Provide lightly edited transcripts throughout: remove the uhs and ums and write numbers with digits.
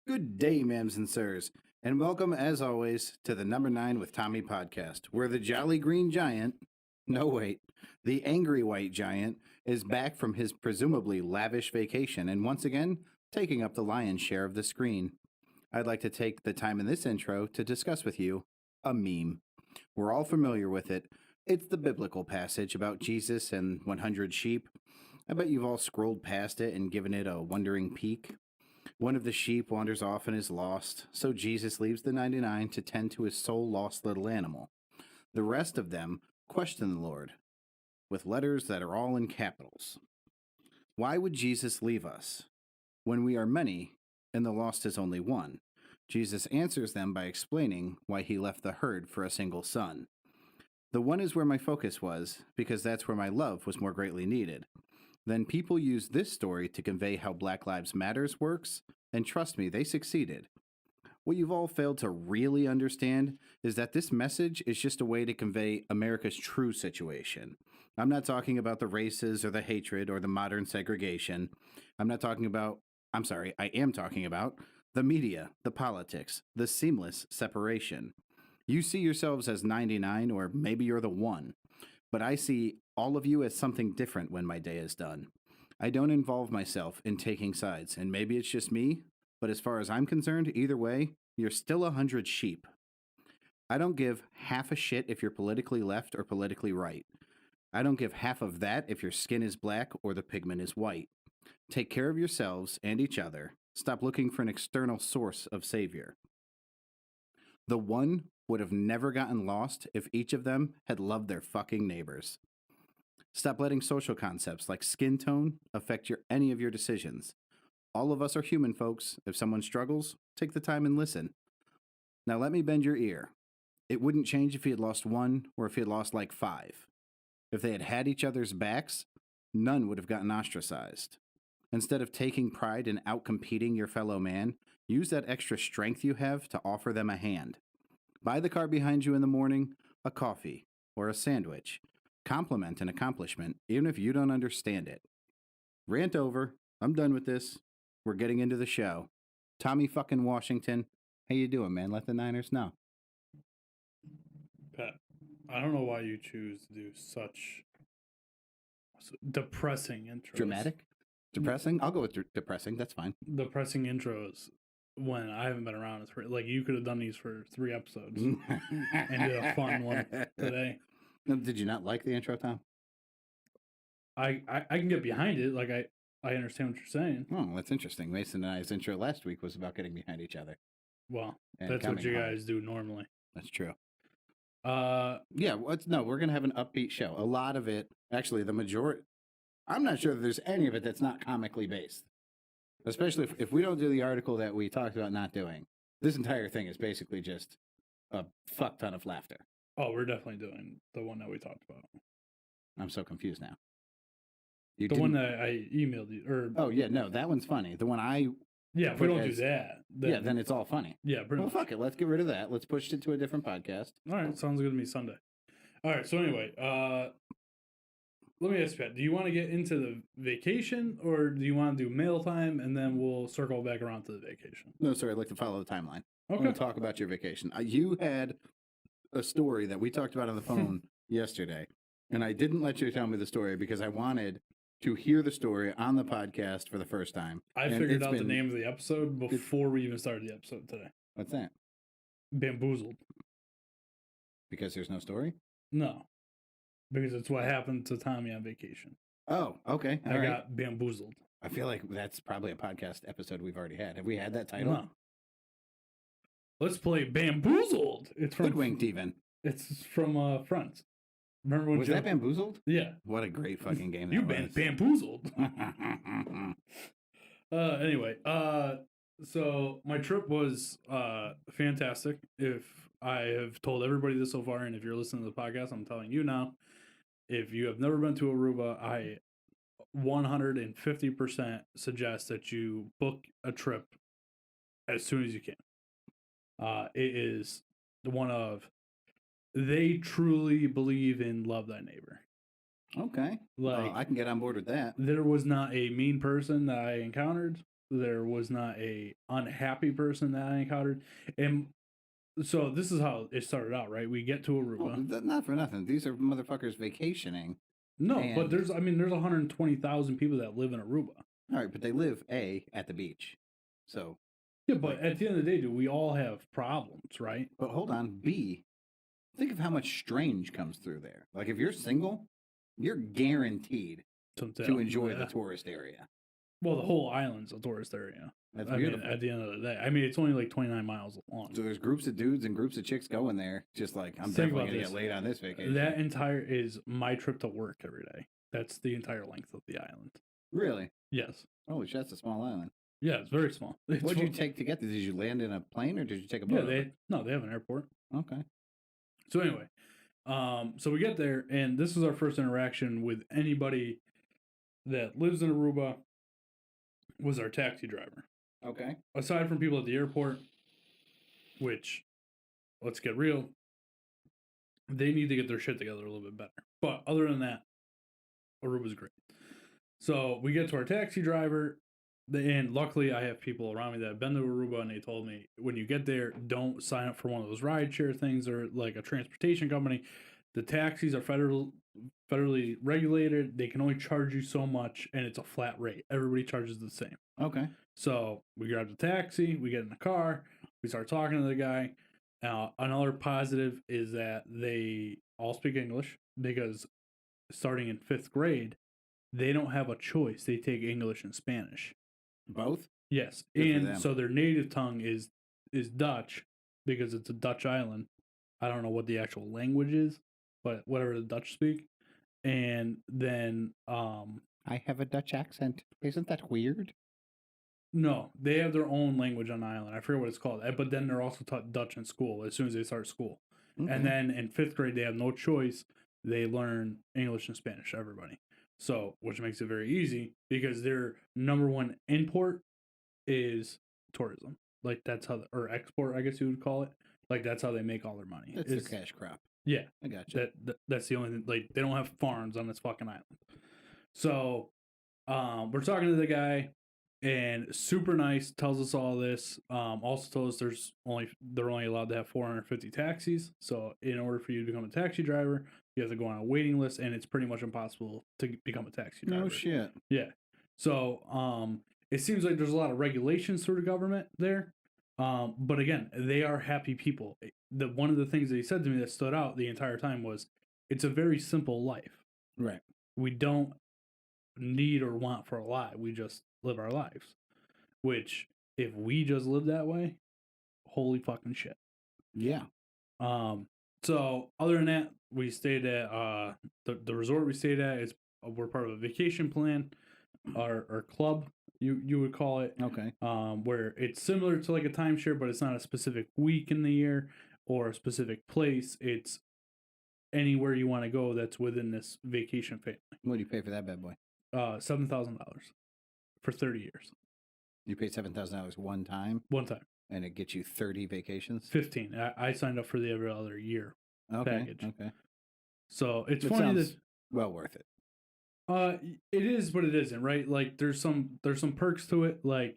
Good day, ma'ams and sirs, and welcome, as always, to the Number 9 with Tommy podcast, where the Jolly Green Giant, no wait, the Angry White Giant, is back from his presumably lavish vacation and once again taking up the lion's share of the screen. I'd like to take the time in this intro to discuss with you a meme. We're all familiar with it. It's the biblical passage about Jesus and 100 sheep. I bet you've all scrolled past it and given it a wondering peek. One of the sheep wanders off and is lost, so Jesus leaves the 99 to tend to his soul-lost little animal. The rest of them question the Lord, with letters that are all in capitals. Why would Jesus leave us when we are many and the lost is only one? Jesus answers them by explaining why he left the herd for a single son. The one is where my focus was, because that's where my love was more greatly needed. Then people use this story to convey how Black Lives Matters works, and trust me, they succeeded. What you've all failed to really understand is that this message is just a way to convey America's true situation. I'm not talking about the races or the hatred or the modern segregation. I am talking about the media, the politics, the seamless separation. You see yourselves as 99, or maybe you're the one. But I see all of you as something different when my day is done. I don't involve myself in taking sides, and maybe it's just me, but as far as I'm concerned, either way, you're still 100 sheep. I don't give half a shit if you're politically left or politically right. I don't give half of that if your skin is black or the pigment is white. Take care of yourselves and each other. Stop looking for an external source of savior. The one would have never gotten lost if each of them had loved their fucking neighbors. Stop letting social concepts like skin tone affect any of your decisions. All of us are human, folks. If someone struggles, take the time and listen. Now let me bend your ear. It wouldn't change if he had lost one or if he had lost like 5. If they had had each other's backs, none would have gotten ostracized. Instead of taking pride in outcompeting your fellow man, use that extra strength you have to offer them a hand. Buy the car behind you in the morning, a coffee, or a sandwich. Compliment an accomplishment, even if you don't understand it. Rant over. I'm done with this. We're getting into the show. Tommy fucking Washington, how you doing, man? Let the Niners know. Pat, I don't know why you choose to do such depressing intros. Dramatic? Depressing? I'll go with depressing. That's fine. Depressing intros when I haven't been around. It's like you could have done these for 3 episodes and did a fun one today. Did you not like the intro, Tom? I can get behind it. Like I understand what you're saying. Oh, that's interesting. Mason and I's intro last week was about getting behind each other. Well, that's what you guys do normally. That's true. We're going to have an upbeat show. A lot of it, actually, the majority. I'm not sure that there's any of it that's not comically based. Especially if we don't do the article that we talked about not doing. This entire thing is basically just a fuck ton of laughter. Oh, we're definitely doing the one that we talked about. I'm so confused now. One that I emailed you. That one's funny. The one I... Yeah, if we don't do that... then it's all funny. Yeah, pretty much. Fuck it. Let's get rid of that. Let's push it to a different podcast. All right, sounds good to me Sunday. All right, so anyway, let me ask you, Pat, do you want to get into the vacation or do you want to do mail time and then we'll circle back around to the vacation? No, sorry, I'd like to follow the timeline. Okay. I'm going to talk about your vacation. You had a story that we talked about on the phone yesterday, and I didn't let you tell me the story because I wanted to hear the story on the podcast for the first time. I figured out the name of the episode before we even started the episode today. What's that? Bamboozled. Because there's no story? No. Because it's what happened to Tommy on vacation. Oh, okay. I got bamboozled. I feel like that's probably a podcast episode we've already had. Have we had that title? No. Let's play Bamboozled. It's from Hoodwinked even. It's from Friends. Remember when that Bamboozled? Yeah. What a great fucking game You've been bamboozled. Anyway, so my trip was fantastic. If I have told everybody this so far, and if you're listening to the podcast, I'm telling you now, if you have never been to Aruba, I 150% suggest that you book a trip as soon as you can. It is one of, they truly believe in love thy neighbor. Okay. Like, I can get on board with that. There was not a mean person that I encountered. There was not a unhappy person that I encountered. And so this is how it started out, right? We get to Aruba. Well, not for nothing. These are motherfuckers vacationing. No, but and- there's 120,000 people that live in Aruba. All right, but they live at the beach. So, Yeah, but at the end of the day, do we all have problems, right? but hold on. B, think of how much strange comes through there. Like if you're single, you're guaranteed to enjoy the tourist area. Well, the whole island's a tourist area. That's I beautiful. mean, at the end of the day, I mean, it's only like 29 miles long. So there's groups of dudes and groups of chicks going there. Just like I'm Think definitely about gonna this. get laid on this vacation. That entire is my trip to work every day. That's the entire length of the island. Really? Yes. Holy shit, that's a small island. Yeah, it's very small. What did you take to get there? Did you land in a plane or did you take a Yeah, boat? they have an airport. Okay. So anyway, so we get there, and this is our first interaction with anybody that lives in Aruba. Was our taxi driver. Okay. Aside from people at the airport, which, let's get real, they need to get their shit together a little bit better. But other than that, Aruba's great. So we get to our taxi driver, and luckily I have people around me that have been to Aruba, and they told me when you get there, don't sign up for one of those rideshare things or like a transportation company. The taxis are federally regulated. They can only charge you so much, and it's a flat rate. Everybody charges the same. Okay. So we grab the taxi, we get in the car, we start talking to the guy. Another positive is that they all speak English because starting in 5th grade, they don't have a choice. They take English and Spanish. Both? Yes. Good for And them. so their native tongue is Dutch because it's a Dutch island. I don't know what the actual language is, but whatever the Dutch speak. And then I have a Dutch accent. Isn't that weird? no, they have their own language on the island. I forget what it's called. But then they're also taught Dutch in school as soon as they start school. Okay. And then in 5th grade, they have no choice. They learn English and Spanish, everybody. So, which makes it very easy because their number one import is tourism. Like that's how, or export, I guess you would call it. Like that's how they make all their money. That's their cash crop. Yeah, I gotcha. that's the only thing. Like they don't have farms on this fucking island. So, we're talking to the guy, and super nice. Tells us all this. Also told us they're only allowed to have 450 taxis. So in order for you to become a taxi driver, you have to go on a waiting list, and it's pretty much impossible to become a taxi driver. No shit. Yeah. So it seems like there's a lot of regulations through the government there. But again, they are happy people. One of the things that he said to me that stood out the entire time was, it's a very simple life. Right. We don't need or want for a lot. We just live our lives. Which, if we just live that way, holy fucking shit. Yeah. So other than that, we stayed at the resort we stayed at is we're part of a vacation plan, our club you would call it. Okay. Where it's similar to like a timeshare, but it's not a specific week in the year or a specific place. It's anywhere you want to go that's within this vacation family. What do you pay for that bad boy? $7,000 for 30 years. You pay $7,000 one time, One time. and it gets you 30 vacations. 15. I signed up for the every other year package. Okay. So it's It funny sounds well worth it. It is, but it isn't, right? Like there's some perks to it. Like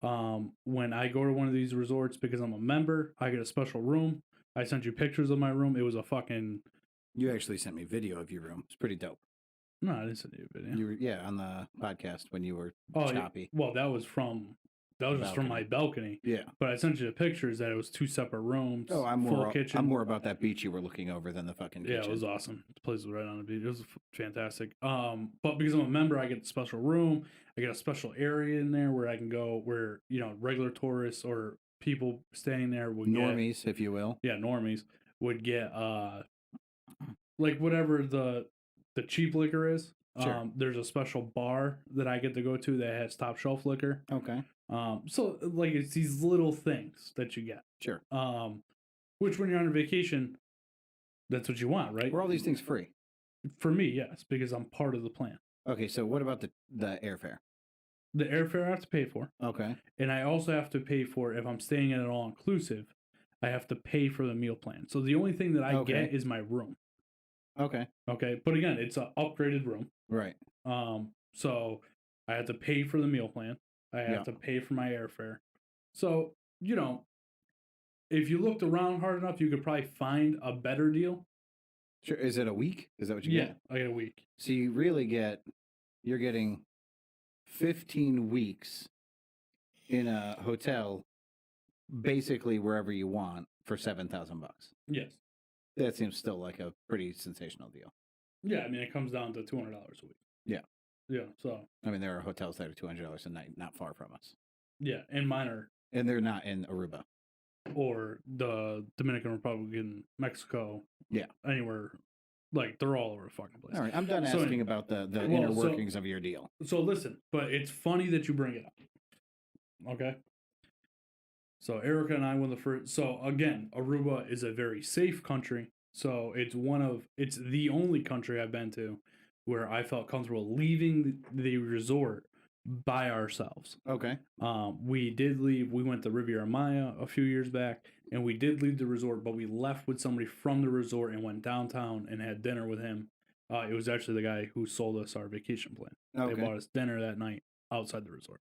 when I go to one of these resorts because I'm a member, I get a special room. I sent you pictures of my room. It was a fucking. You actually sent me video of your room. It's pretty dope. No, I didn't send you a video. You were on the podcast when you were Oh, choppy. Well, that was just from my balcony. Yeah. But I sent you the pictures that it was 2 separate rooms. Oh, I'm full more kitchen. I'm more about that beach you were looking over than the fucking kitchen. Yeah, it was awesome. The place was right on the beach. It was fantastic. But because I'm a member, I get a special room. I get a special area in there where I can go where, regular tourists or people staying there would normies, if you will. Yeah, normies would get like whatever the cheap liquor is. Sure. There's a special bar that I get to go to that has top shelf liquor. Okay. So like it's these little things that you get. Sure. Which when you're on a vacation, that's what you want, right? Were all these things free? For me, yes, because I'm part of the plan. Okay, so what about the airfare? The airfare I have to pay for. Okay. And I also have to pay for, if I'm staying in an all-inclusive, I have to pay for the meal plan. So the only thing that I get is my room. Okay. Okay. But again, it's an upgraded room. Right. So I have to pay for the meal plan. I have Yeah. to pay for my airfare. So, you know, if you looked around hard enough, you could probably find a better deal. Sure. Is it a week? Is that what you Yeah, get? I get a week. So you really you're getting 15 weeks in a hotel, basically wherever you want for $7,000. Yes. That seems still like a pretty sensational deal. Yeah, I mean, it comes down to $200 a week. Yeah. Yeah, so. I mean, there are hotels that are $200 a night, not far from us. Yeah, and mine are. And they're not in Aruba. Or the Dominican Republic in Mexico. Yeah. Anywhere. Like, they're all over the fucking place. All right, I'm done asking about the inner workings of your deal. So listen, but it's funny that you bring it up. Okay? So Erica and I went the first. So again, Aruba is a very safe country. So it's the only country I've been to where I felt comfortable leaving the resort by ourselves. Okay. We did leave. We went to Riviera Maya a few years back, and we did leave the resort, but we left with somebody from the resort and went downtown and had dinner with him. It was actually the guy who sold us our vacation plan. Okay. They bought us dinner that night outside the resort.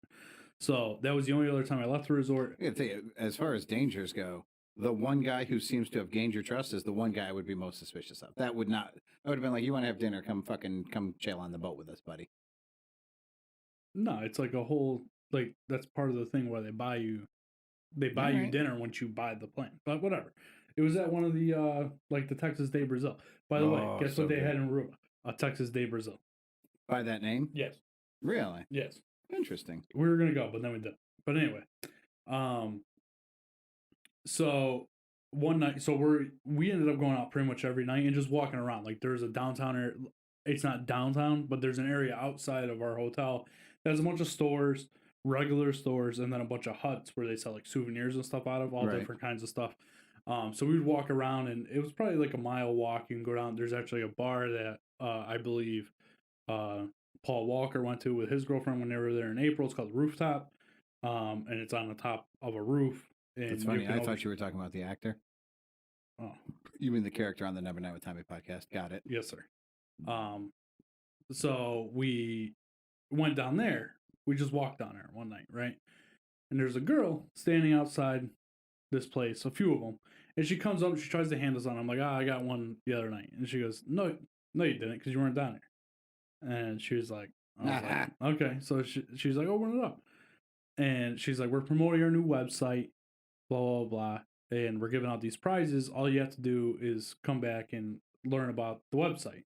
So that was the only other time I left the resort. I gotta tell you, as far as dangers go, the one guy who seems to have gained your trust is the one guy I would be most suspicious of. That would not. I would have been like, you want to have dinner? Come chill on the boat with us, buddy. No, it's like a whole that's part of the thing where they buy you dinner once you buy the plane. But whatever. It was at one of the the Texas Day Brazil. By the way, guess what they had in Aruba? A Texas Day Brazil. By that name? Yes. Really? Yes. Interesting. We were gonna go, but then we didn't. But anyway, so one night, we ended up going out pretty much every night and just walking around. Like there's a downtown area. It's not downtown, but there's an area outside of our hotel that has a bunch of stores, regular stores, and then a bunch of huts where they sell like souvenirs and stuff out of all different kinds of stuff. So we'd walk around, and it was probably like a mile walk. You can go down. There's actually a bar that I believe Paul Walker went to with his girlfriend when they were there in April. It's called Rooftop, and it's on the top of a roof. And that's funny. I thought you were talking about the actor. Oh, you mean the character on the Never Night with Tommy podcast? Got it. Yes, sir. So we went down there. We just walked down there one night, right? And there's a girl standing outside this place, a few of them, and she comes up. She tries to hand us on. I'm like, I got one the other night, and she goes, No, you didn't, because you weren't down there. And she was like, okay. So she's like, open it up. And she's like, we're promoting our new website, blah, blah, blah. And we're giving out these prizes. All you have to do is come back and learn about the website.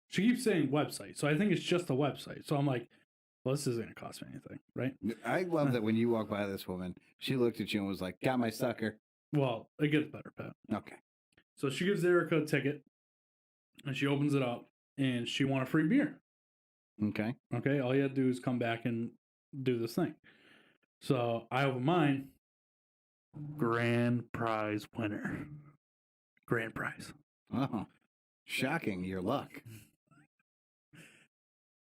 She keeps saying website. So I think it's just a website. So I'm like, well, this isn't going to cost me anything, right? I love that when you walk by this woman, she looked at you and was like, got my sucker. Well, it gets better, Pat. Okay. So she gives Erica a ticket and she opens it up. And she won a free beer. Okay. Okay. All you have to do is come back and do this thing. So I open mine. Grand prize winner. Grand prize. Oh, shocking your luck.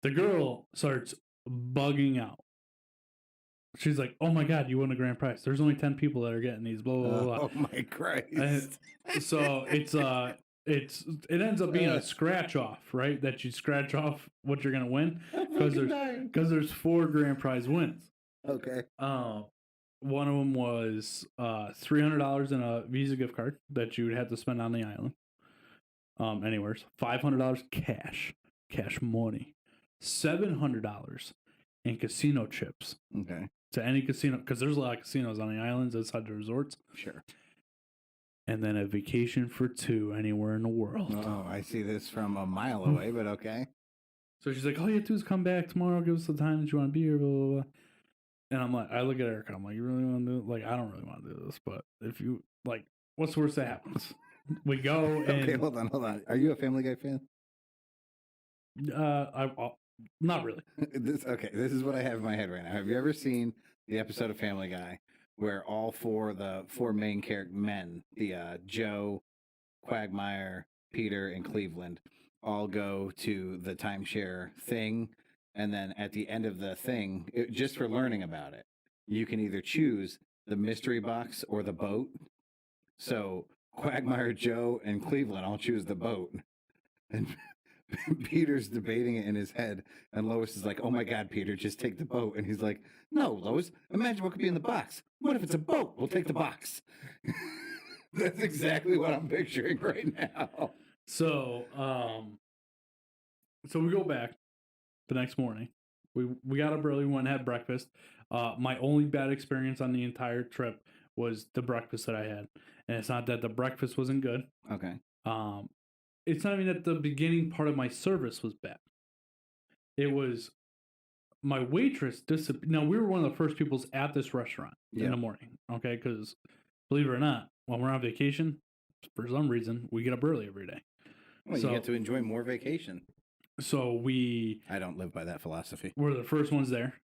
The girl starts bugging out. She's like, oh my God, you won a grand prize. There's only 10 people that are getting these, blah, blah, blah. Oh my Christ. And so it ends up being a scratch off, right? That you scratch off what you're gonna win because there's 4 grand prize wins. Okay. One of them was $300 in a Visa gift card that you would have to spend on the island. Anywheres. $500 cash money. $700 in casino chips. Okay. To any casino, because there's a lot of casinos on the islands outside the resorts. Sure. And then a vacation for 2 anywhere in the world. Oh, I see this from a mile away, but okay. So she's like, all you have to do is come back tomorrow, give us the time that you want to be here, blah, blah, blah. And I'm like, I look at Erica, I'm like, you really want to do it? Like, I don't really want to do this, but if you, like, what's the worst that happens? We go and... Okay, hold on. Are you a Family Guy fan? Not really. This is what I have in my head right now. Have you ever seen the episode of Family Guy where all the four main character men, the Joe, Quagmire, Peter, and Cleveland, all go to the timeshare thing, and then at the end of the thing, just for learning about it, you can either choose the mystery box or the boat. So Quagmire, Joe, and Cleveland all choose the boat, and Peter's debating it in his head, and Lois is like, "Oh my God, Peter, just take the boat." And he's like, "No, Lois, imagine what could be in the box. What if it's a boat? We'll take the box." That's exactly what I'm picturing right now. So, so we go back the next morning. We got up early, we went and had breakfast. My only bad experience on the entire trip was the breakfast that I had, and it's not that the breakfast wasn't good. Okay. It's not even that the beginning part of my service was bad. It was my waitress disappeared. Now, we were one of the first peoples at this restaurant in the morning, okay? Because believe it or not, when we're on vacation, for some reason, we get up early every day. Well, you get to enjoy more vacation. So I don't live by that philosophy. We're the first ones there.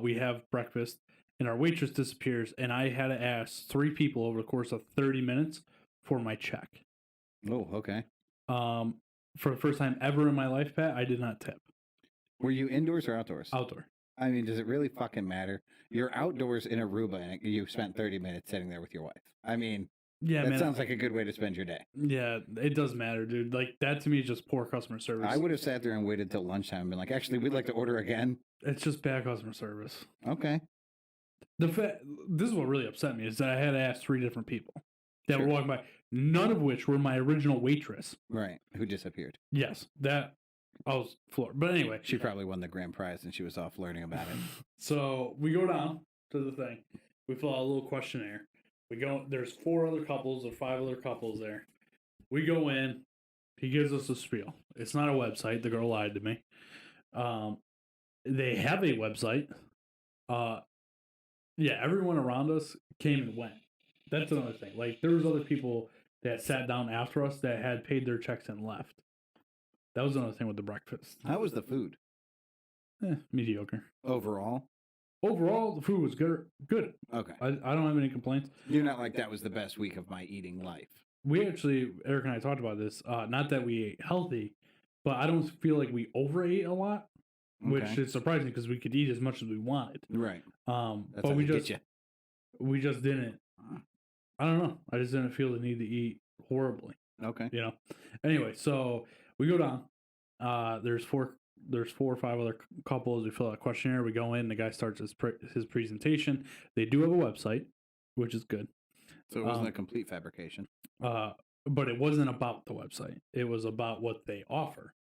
We have breakfast, and our waitress disappears, and I had to ask 3 people over the course of 30 minutes for my check. Oh, okay. For the first time ever in my life, Pat, I did not tip. Were you indoors or outdoors? Outdoor. I mean, does it really fucking matter? You're outdoors in Aruba, and you spent 30 minutes sitting there with your wife. I mean, yeah, that sounds like a good way to spend your day. Yeah, it does matter, dude. Like, that to me is just poor customer service. I would have sat there and waited till lunchtime and been like, actually, we'd like to order again. It's just bad customer service. Okay. This is what really upset me, is that I had to ask 3 different people that were walking by, none of which were my original waitress. Right. Who disappeared. Yes, that I was floored. But anyway. She probably won the grand prize and she was off learning about it. So we go down to the thing. We fill out a little questionnaire. We go, there's 4 other couples or 5 other couples there. We go in. He gives us a spiel. It's not a website. The girl lied to me. They have a website. Yeah, everyone around us came and went. That's another thing. Like, there was other people that sat down after us that had paid their checks and left. That was another thing with the breakfast. How was the food? Mediocre. Overall, the food was good. Good. Okay. I don't have any complaints. You're not like, that was the best week of my eating life. We actually, Eric and I talked about this. Not that we ate healthy, but I don't feel like we overate a lot, which is surprising because we could eat as much as we wanted. Right. But we just didn't. I don't know. I just didn't feel the need to eat horribly. Okay. You know. Anyway, so we go down. There's 4 or 5 other couples. We fill out a questionnaire. We go in. The guy starts his presentation. They do have a website, which is good. So it wasn't a complete fabrication. But it wasn't about the website. It was about what they offer,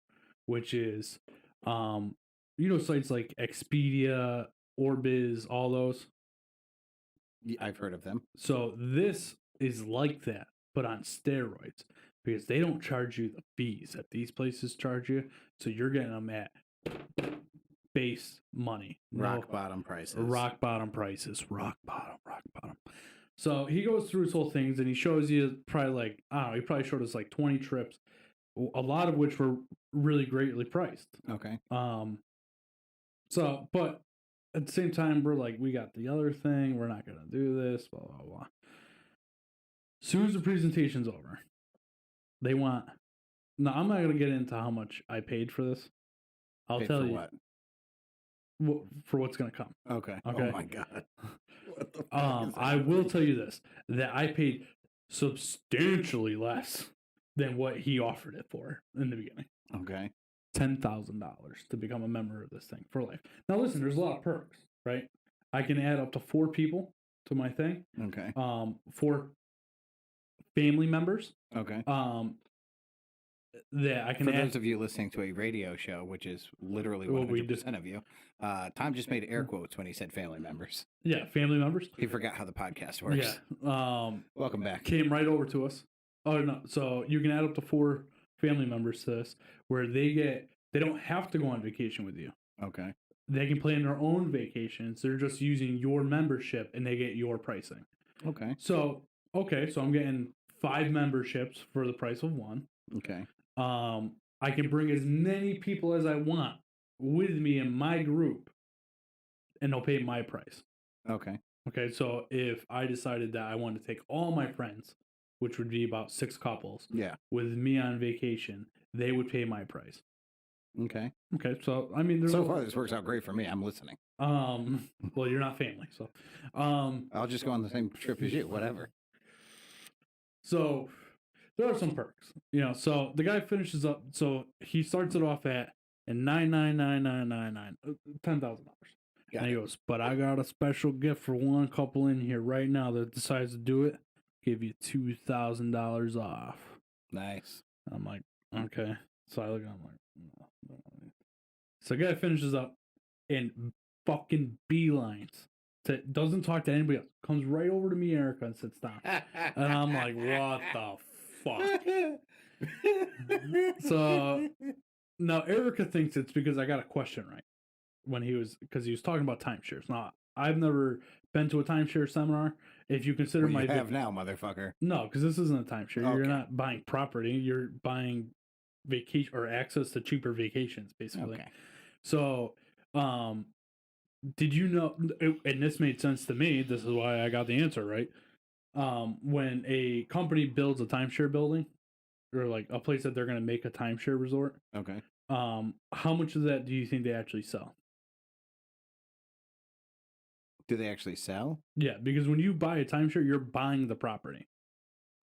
which is, sites like Expedia, Orbiz, all those. I've heard of them. So this is like that, but on steroids, because they don't charge you the fees that these places charge you. So you're getting them at base money. Rock bottom prices. Rock bottom. So he goes through his whole things and he shows you probably like, I don't know, he probably showed us like 20 trips, a lot of which were really greatly priced. Okay. So, but at the same time, we're like, we got the other thing. We're not going to do this, blah, blah, blah. As soon as the presentation's over, they want, now I'm not going to get into how much I paid for this. I'll tell you. What? For what's going to come. Okay. Oh my God. What the fuck I will tell you this, that I paid substantially less than what he offered it for in the beginning. Okay. $10,000 to become a member of this thing for life. Now listen, there's a lot of perks, right? I can add up to 4 people to my thing. Okay. 4 family members. Okay. That I can For those of you listening to a radio show, which is literally 100% of you, Tom just made air quotes when he said family members. Yeah, family members. He forgot how the podcast works. Yeah. Welcome back. Came right over to us. Oh no! So you can add up to 4 family members to this, where they don't have to go on vacation with you. Okay. They can plan their own vacations. They're just using your membership, and they get your pricing. Okay. So I'm getting 5 memberships for the price of 1. Okay. I can bring as many people as I want with me in my group, and they'll pay my price. Okay. Okay, so if I decided that I wanted to take all my friends, which would be about 6 couples, with me on vacation, they would pay my price. Okay. Okay, so I mean, so far this works out great for me. I'm listening. Well, you're not family, so I'll just go on the same trip as you. Whatever. So there are some perks, you know. So the guy finishes up. So he starts it off at and $9,999, $10,000. And he goes, but I got a special gift for one couple in here right now that decides to do it. Give you $2,000 off. Nice. I'm like, okay. So I look at him like, no. So the guy finishes up and fucking beelines. Doesn't talk to anybody else. Comes right over to me, Erica, and sits down. And I'm like, what the fuck? So now Erica thinks it's because I got a question right when because he was talking about timeshares. Now, I've never been to a timeshare seminar. If you consider you have now, motherfucker. No, because this isn't a timeshare. Okay. You're not buying property. You're buying vacation or access to cheaper vacations, basically. Okay. So, did you know? And this made sense to me. This is why I got the answer right. When a company builds a timeshare building, or like a place that they're going to make a timeshare resort, Okay. how much of that do you think they actually sell? Do they actually sell? Yeah, because when you buy a timeshare, you're buying the property,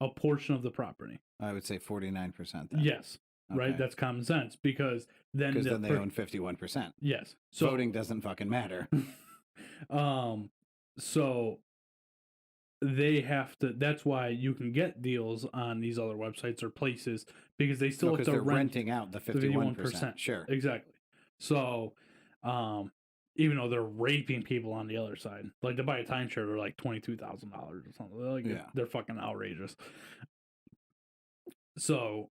a portion of the property. I would say 49%. Then. Yes, okay. Right. That's common sense because then they own 51%. Yes, so voting doesn't fucking matter. So they have to. That's why you can get deals on these other websites or places because they still have to renting out the 51%. Sure, exactly. So, even though they're raping people on the other side, like to buy a timeshare, they're like $22,000 or something. Like they're fucking outrageous. So,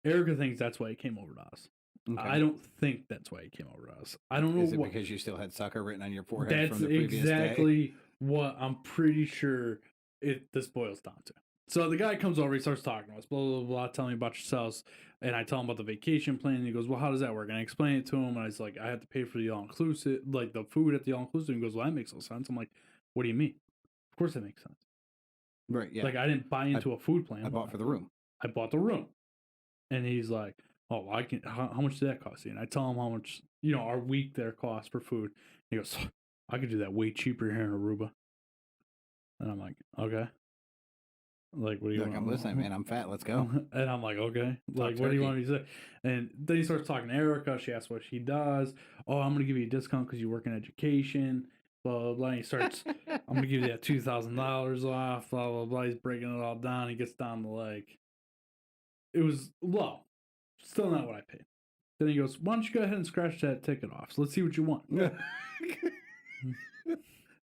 Erica thinks that's why he came over to us. Okay. I don't think that's why he came over to us. I don't know. Is it because you still had sucker written on your forehead from the previous day? That's exactly what I'm pretty sure this boils down to. So the guy comes over, he starts talking to us, blah, blah, blah, telling me about yourselves. And I tell him about the vacation plan. And he goes, well, how does that work? And I explain it to him. And I was like, I have to pay for the all-inclusive, like the food at the all-inclusive. And he goes, well, that makes no sense. I'm like, what do you mean? Of course that makes sense. Right, yeah. Like I didn't buy into a food plan. I bought for the room. I bought the room. And he's like, oh, I can. How much did that cost you? And I tell him how much, our week there costs for food. He goes, I could do that way cheaper here in Aruba. And I'm like, okay. Like, what do you want? I'm listening, man. I'm fat. Let's go. And I'm like, okay. Like, what do you want me to say? And then he starts talking to Erica. She asks what she does. Oh, I'm going to give you a discount because you work in education. Blah, blah, blah. And he starts, I'm going to give you that $2,000 off. Blah, blah, blah. He's breaking it all down. He gets down to like, it was low. Still not what I paid. Then he goes, why don't you go ahead and scratch that ticket off? So let's see what you want.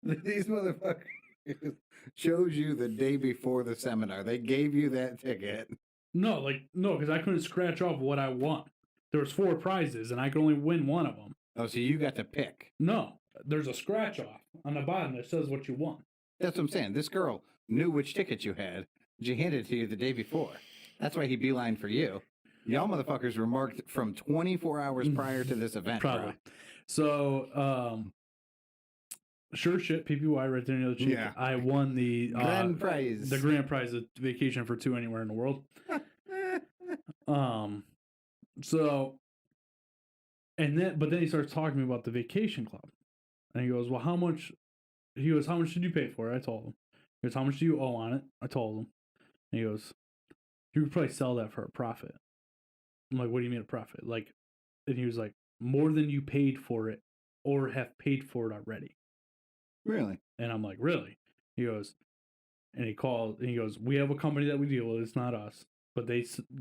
These motherfuckers chose you the day before the seminar. They gave you that ticket. No, because I couldn't scratch off what I want. There was 4 prizes, and I could only win one of them. Oh, so you got to pick. No, there's a scratch off on the bottom that says what you want. That's what I'm saying. This girl knew which ticket you had. She handed it to you the day before. That's why he beelined for you. Y'all motherfuckers were marked from 24 hours prior to this event. Probably. Bro. So, sure shit, PPY right there in the other cheek. Yeah. I won the grand prize. The grand prize of vacation for 2 anywhere in the world. So, but then he starts talking to me about the vacation club. And he goes, well, how much did you pay for it? I told him. He goes, how much do you owe on it? I told him. And he goes, you could probably sell that for a profit. I'm like, what do you mean a profit? Like, and he was like, more than you paid for it or have paid for it already. Really? And I'm like, really? He goes, and he goes, we have a company that we deal with. It's not us, but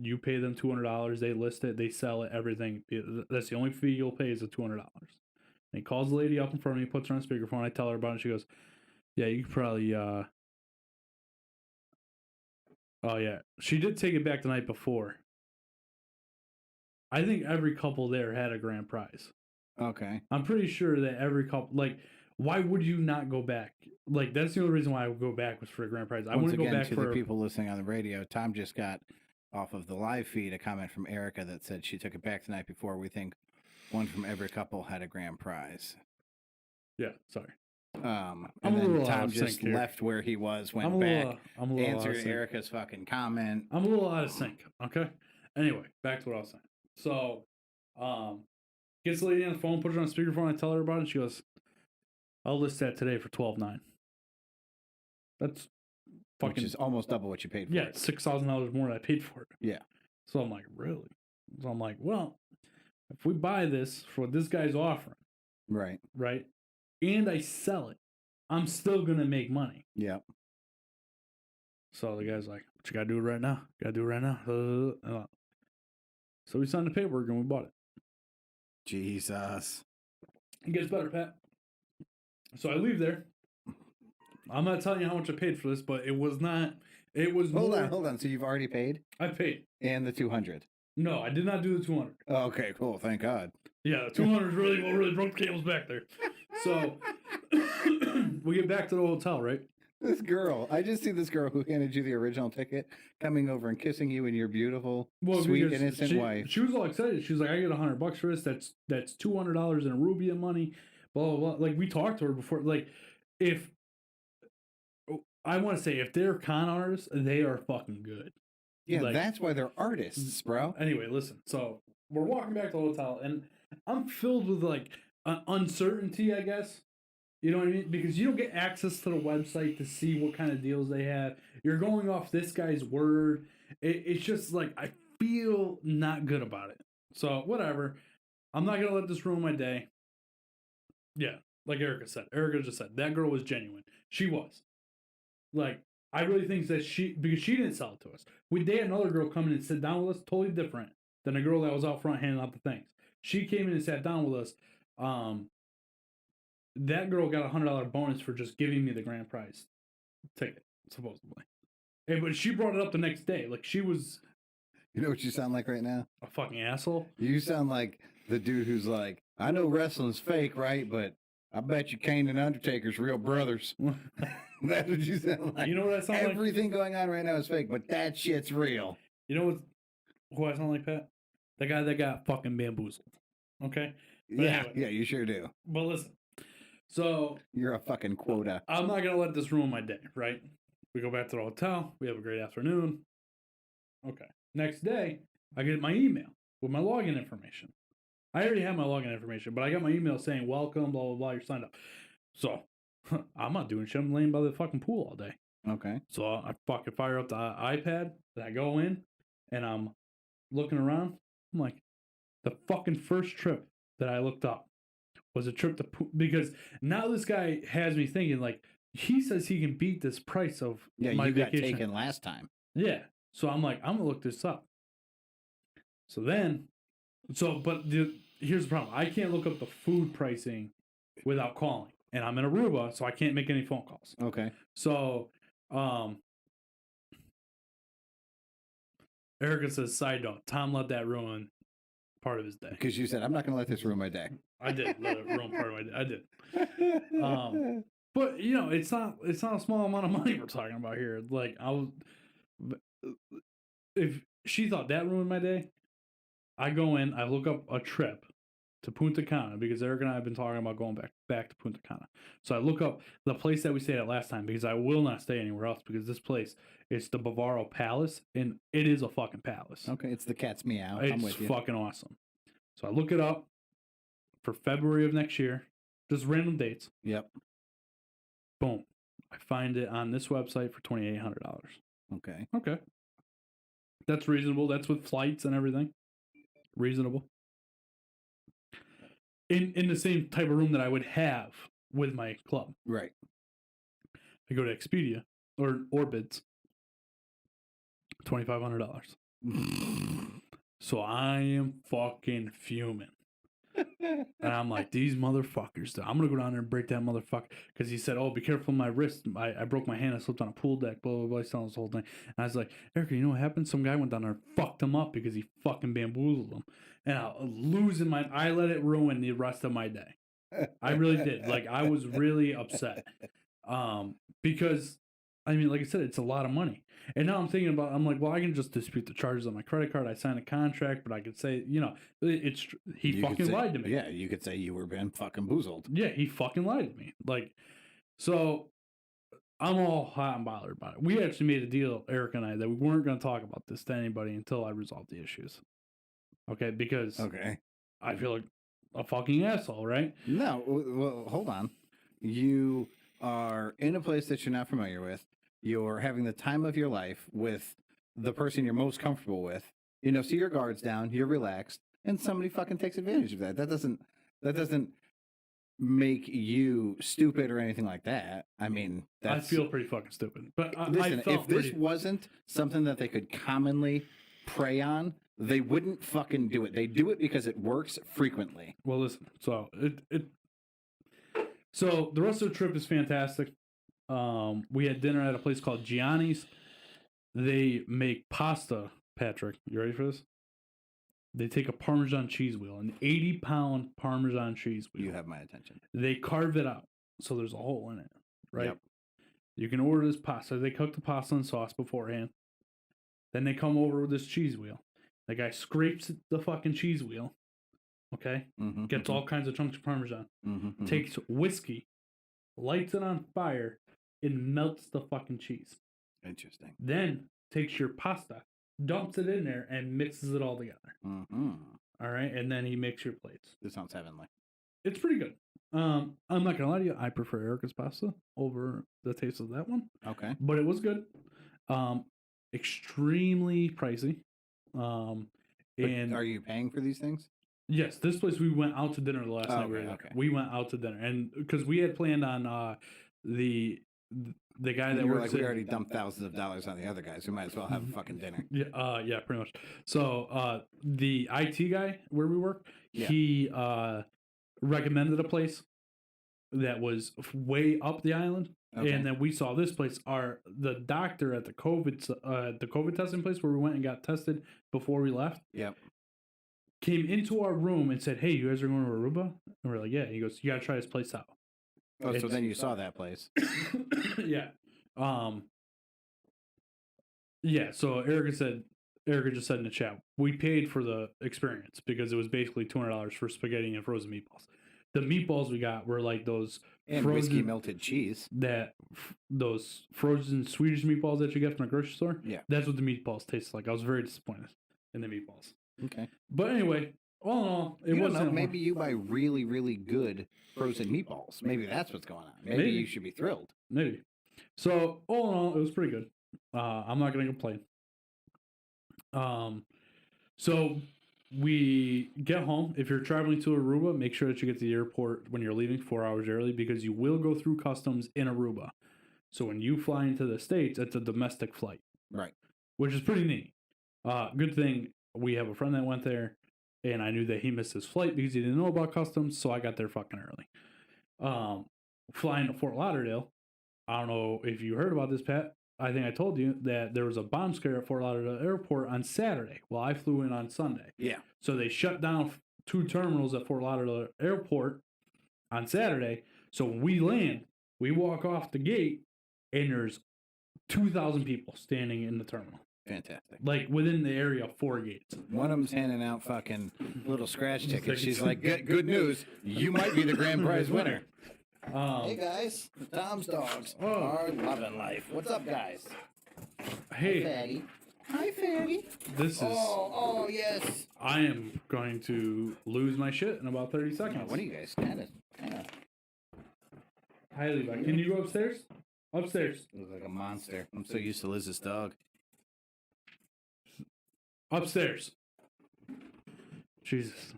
you pay them $200. They list it, they sell it, everything. That's the only fee you'll pay is the $200. And he calls the lady up in front of me, puts her on speakerphone. I tell her about it. And she goes, yeah, you could probably, oh yeah. She did take it back the night before. I think every couple there had a grand prize. Okay. I'm pretty sure that every couple, like, why would you not go back? Like, that's the only reason why I would go back was for a grand prize. I wouldn't go back to the people listening on the radio. Tom just got off of the live feed a comment from Erica that said she took it back the night before. We think one from every couple had a grand prize. Yeah, sorry. And then Tom just left where he was, went back, answered Erica's fucking comment. I'm a little out of sync, okay? Anyway, back to what I was saying. So, gets the lady on the phone, puts her on speakerphone, I tell her about it, and she goes, I'll list that today for $12,900. That's fucking Which is almost double what you paid for yeah, it. $6,000 more than I paid for it. Yeah. So I'm like, really? So I'm like, well, if we buy this for what this guy's offering, Right. right, and I sell it, I'm still gonna make money. Yeah. So the guy's like, "But you gotta do it right now. You gotta do it right now." So we signed the paperwork and we bought it. Jesus. It gets better, Pat. So I leave there. I'm not telling you how much I paid for this, but it was not. It was Hold more. on. So you've already paid? I paid. And the 200. No, I did not do the 200. Oh, okay, cool. Thank God. Yeah, the 200 is really what really broke the cables back there. So we get back to the hotel, right? This girl, I just see this girl who handed you the original ticket coming over and kissing you and your beautiful, sweet, because innocent wife. She was all excited. She was like, "I get $100 for this. That's $200 in Arubian money." Blah blah blah. Like we talked to her before. Like if I want to say if they're con artists, they are fucking good. Yeah, like, that's why they're artists, bro. Anyway, listen. So we're walking back to the hotel, and I'm filled with like uncertainty, I guess. You know what I mean? Because you don't get access to the website to see what kind of deals they have. You're going off this guy's word. It's just like I feel not good about it. So whatever. I'm not gonna let this ruin my day. Yeah, like Erica said. Erica just said that girl was genuine. She was. Like I really think that because she didn't sell it to us. They had another girl come in and sit down with us, totally different than the girl that was out front handing out the things. She came in and sat down with us. That girl got $100 bonus for just giving me the grand prize ticket, supposedly. But she brought it up the next day. Like she was. You know what you sound like right now? A fucking asshole. You sound like the dude who's like, I know wrestling's fake, right? But I bet you Kane and Undertaker's real brothers. That's what you sound like. You know what I sound like? Everything going on right now is fake, but that shit's real. You know who I sound like, Pat? The guy that got fucking bamboozled. Okay? But yeah, anyway. yeah, you sure do. But listen. So you're a fucking quota. I'm not gonna let this ruin my day, right? We go back to the hotel. We have a great afternoon. Okay. Next day, I get my email with my login information. I already have my login information, but I got my email saying, welcome, blah, blah, blah, you're signed up. So, I'm not doing shit. I'm laying by the fucking pool all day. Okay. So, I fucking fire up the iPad, and I go in, and I'm looking around. I'm like, the fucking first trip that I looked up was a trip to because now this guy has me thinking, like, he says he can beat this price of my vacation. Got taken last time. Yeah. So I'm like, I'm going to look this up. But here's the problem. I can't look up the food pricing without calling. And I'm in Aruba, so I can't make any phone calls. Okay. So, Erica says, side note, Tom let that ruin part of his day. Because you said, I'm not going to let this ruin my day. I did let it ruin part of my day. I did. But, you know, it's not a small amount of money we're talking about here. Like, if she thought that ruined my day, I go in, I look up a trip to Punta Cana because Eric and I have been talking about going back to Punta Cana. So I look up the place that we stayed at last time because I will not stay anywhere else because this place is the Bavaro Palace and it is a fucking palace. Okay, it's the cat's meow. I'm with you. It's fucking awesome. So I look it up for February of next year, just random dates. Yep. Boom. I find it on this website for $2,800. Okay. That's reasonable. That's with flights and everything. Reasonable. In the same type of room that I would have with my club. Right. I go to Expedia or Orbitz. $2,500. So I am fucking fuming. And I'm like, these motherfuckers. I'm going to go down there and break that motherfucker. Because he said, oh, be careful of my wrist. I broke my hand. I slipped on a pool deck. Blah, blah, blah. He's telling us the whole thing. And I was like, Erica, you know what happened? Some guy went down there and fucked him up because he fucking bamboozled him. And I let it ruin the rest of my day. I really did. Like, I was really upset. Because, I mean, like I said, it's a lot of money. And now I'm like, well, I can just dispute the charges on my credit card. I signed a contract, but I could say, you know, he fucking lied to me. Yeah, you could say you were being fucking boozled. Yeah, he fucking lied to me. Like, so I'm all hot and bothered about it. We actually made a deal, Eric and I, that we weren't going to talk about this to anybody until I resolved the issues. Okay, because I feel like a fucking asshole, right? No, well, hold on. You are in a place that you're not familiar with. You're having the time of your life with the person you're most comfortable with. You know, so your guard's down, you're relaxed, and somebody fucking takes advantage of that. That doesn't make you stupid or anything like that. I mean, I feel pretty fucking stupid. But listen, I felt if this wasn't something that they could commonly prey on, they wouldn't fucking do it. They do it because it works frequently. Well, listen. So So the rest of the trip is fantastic. We had dinner at a place called Gianni's. They make pasta, Patrick. You ready for this? They take a Parmesan cheese wheel, an 80-pound Parmesan cheese wheel. You have my attention. They carve it out, so there's a hole in it, right? Yep. You can order this pasta. They cook the pasta and sauce beforehand. Then they come over with this cheese wheel. The guy scrapes the fucking cheese wheel, okay? Gets all kinds of chunks of Parmesan. Takes whiskey, lights it on fire, and melts the fucking cheese. Interesting. Then takes your pasta, dumps it in there, and mixes it all together. All right, and then he makes your plates. This sounds heavenly. It's pretty good. I'm not gonna lie to you. I prefer Erica's pasta over the taste of that one. Okay, but it was good. Extremely pricey. And are you paying for these things? Yes, this place we went out to dinner the last night we were there. Okay. We went out to dinner, and because we had planned on the guy that works. We already dumped thousands of dollars on the other guys. We might as well have a fucking dinner. Yeah, pretty much. So the IT guy where we work, he recommended a place that was way up the island. Okay. And then we saw this place. The doctor at the COVID testing place where we went and got tested before we left. Yep. Came into our room and said, "Hey, you guys are going to Aruba?" And we're like, "Yeah." He goes, "You gotta try this place out." Oh, so then you saw that place. Yeah. Yeah. So Erica just said in the chat, we paid for the experience because it was basically $200 for spaghetti and frozen meatballs. The meatballs we got were like those and whiskey melted cheese. Those frozen Swedish meatballs that you get from the grocery store. Yeah, that's what the meatballs taste like. I was very disappointed in the meatballs. Okay, but anyway, all in all, it wasn't. Maybe you buy really, really good frozen meatballs. Maybe that's what's going on. Maybe you should be thrilled. Maybe. So all in all, it was pretty good. I'm not going to complain. So we get home. If you're traveling to Aruba, make sure that you get to the airport when you're leaving 4 hours early because you will go through customs in Aruba. So when you fly into the States, it's a domestic flight. Right. Which is pretty neat. Good thing we have a friend that went there, and I knew that he missed his flight because he didn't know about customs, so I got there fucking early. Flying to Fort Lauderdale, I don't know if you heard about this, Pat. I think I told you that there was a bomb scare at Fort Lauderdale Airport on Saturday. Well, I flew in on Sunday. Yeah. So they shut down 2 terminals at Fort Lauderdale Airport on Saturday. So when we land, we walk off the gate, and there's 2,000 people standing in the terminal. Fantastic. Like within the area of 4 gates. One of them's handing out fucking little scratch tickets. She's like, good news. You might be the grand prize winner. Hey guys, Tom's dogs are loving life. What's up, guys? Hey, Fatty. Hi, Fatty. This is. Oh yes. I am going to lose my shit in about 30 seconds. What are you guys standing? Yeah. Hi, Levi. Can you go upstairs? Upstairs. Looks like a monster. I'm so used to Liz's dog. Upstairs. Jesus.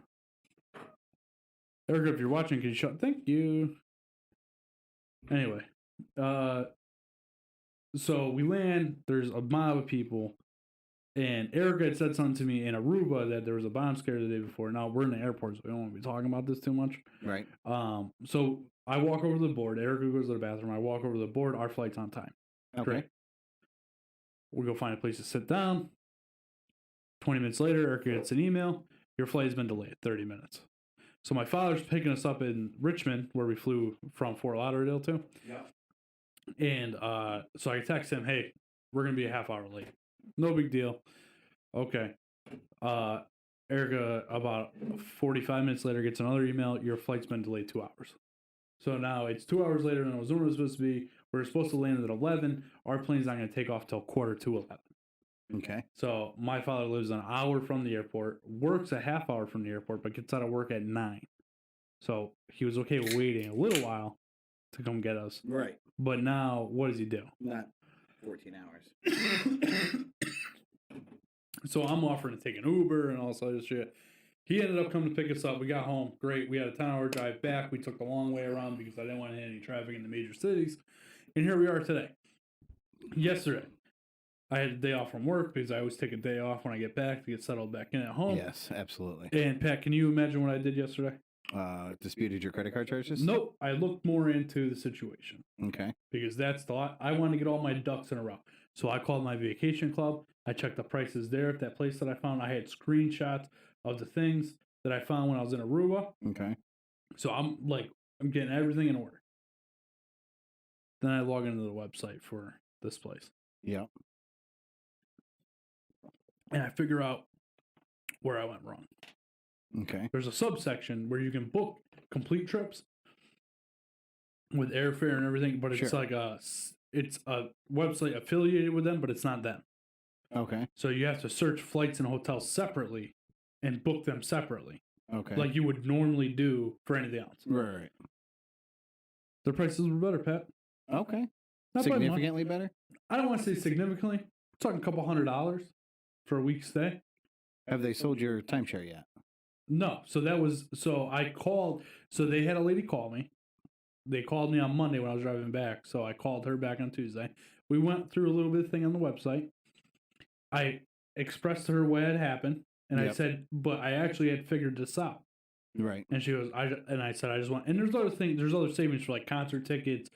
Erica, if you're watching, can you shut? Thank you. Anyway, so we land. There's a mob of people, and Erica had said something to me in Aruba that there was a bomb scare the day before. Now we're in the airport, so we don't want to be talking about this too much. Right. So I walk over to the board. Erica goes to the bathroom. I walk over to the board. Our flight's on time. Okay. Great. We go find a place to sit down. 20 minutes later, Erica gets an email. Your flight has been delayed 30 minutes. So my father's picking us up in Richmond, where we flew from Fort Lauderdale to. Yeah. And so I text him, "Hey, we're going to be a half hour late." No big deal. Okay. Erica, about 45 minutes later, gets another email. Your flight's been delayed 2 hours. So now it's 2 hours later than it was supposed to be. We're supposed to land at 11. Our plane's not going to take off till 11:15. Okay. So my father lives an hour from the airport, works a half hour from the airport, but gets out of work at 9. So he was okay waiting a little while to come get us. Right. But now, what does he do? Not. 14 hours. So I'm offering to take an Uber and all this other shit. He ended up coming to pick us up. We got home. Great. We had a 10-hour drive back. We took the long way around because I didn't want to hit any traffic in the major cities. And here we are today. Yesterday, I had a day off from work because I always take a day off when I get back to get settled back in at home. Yes, absolutely. And Pat, can you imagine what I did yesterday? Disputed your credit card charges? Nope. I looked more into the situation. Okay. Because that's the lot. I wanted to get all my ducks in a row. So I called my vacation club. I checked the prices there at that place that I found. I had screenshots of the things that I found when I was in Aruba. Okay. So I'm getting everything in order. Then I log into the website for this place. Yep. And I figure out where I went wrong. Okay. There's a subsection where you can book complete trips with airfare and everything, but it's it's a website affiliated with them, but it's not them. Okay. So you have to search flights and hotels separately and book them separately. Okay. Like you would normally do for anything else. Right. Their prices were better, Pat. Okay. Not by much. Significantly better? I don't want to say significantly. I'm talking a couple $100 for a week stay. Have they sold your timeshare yet? No. So I called. So they had a lady call me. They called me on Monday when I was driving back. So I called her back on Tuesday. We went through a little bit of thing on the website. I expressed to her what had happened. And I said, but I actually had figured this out. Right. And she goes, I said, I just want, and there's other things, there's other savings for like concert tickets,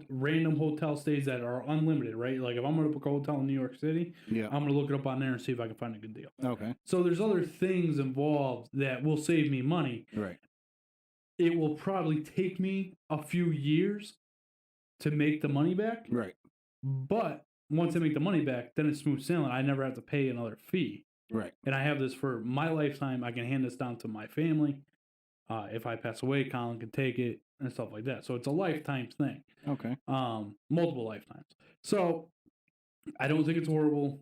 random hotel stays that are unlimited, right? Like if I'm going to book a hotel in New York City, I'm going to look it up on there and see if I can find a good deal. Okay. So there's other things involved that will save me money. Right. It will probably take me a few years to make the money back. Right. But once I make the money back, then it's smooth sailing. I never have to pay another fee. Right. And I have this for my lifetime. I can hand this down to my family. If I pass away, Colin can take it and stuff like that. So it's a lifetime thing. Okay. Multiple lifetimes. So I don't think it's horrible.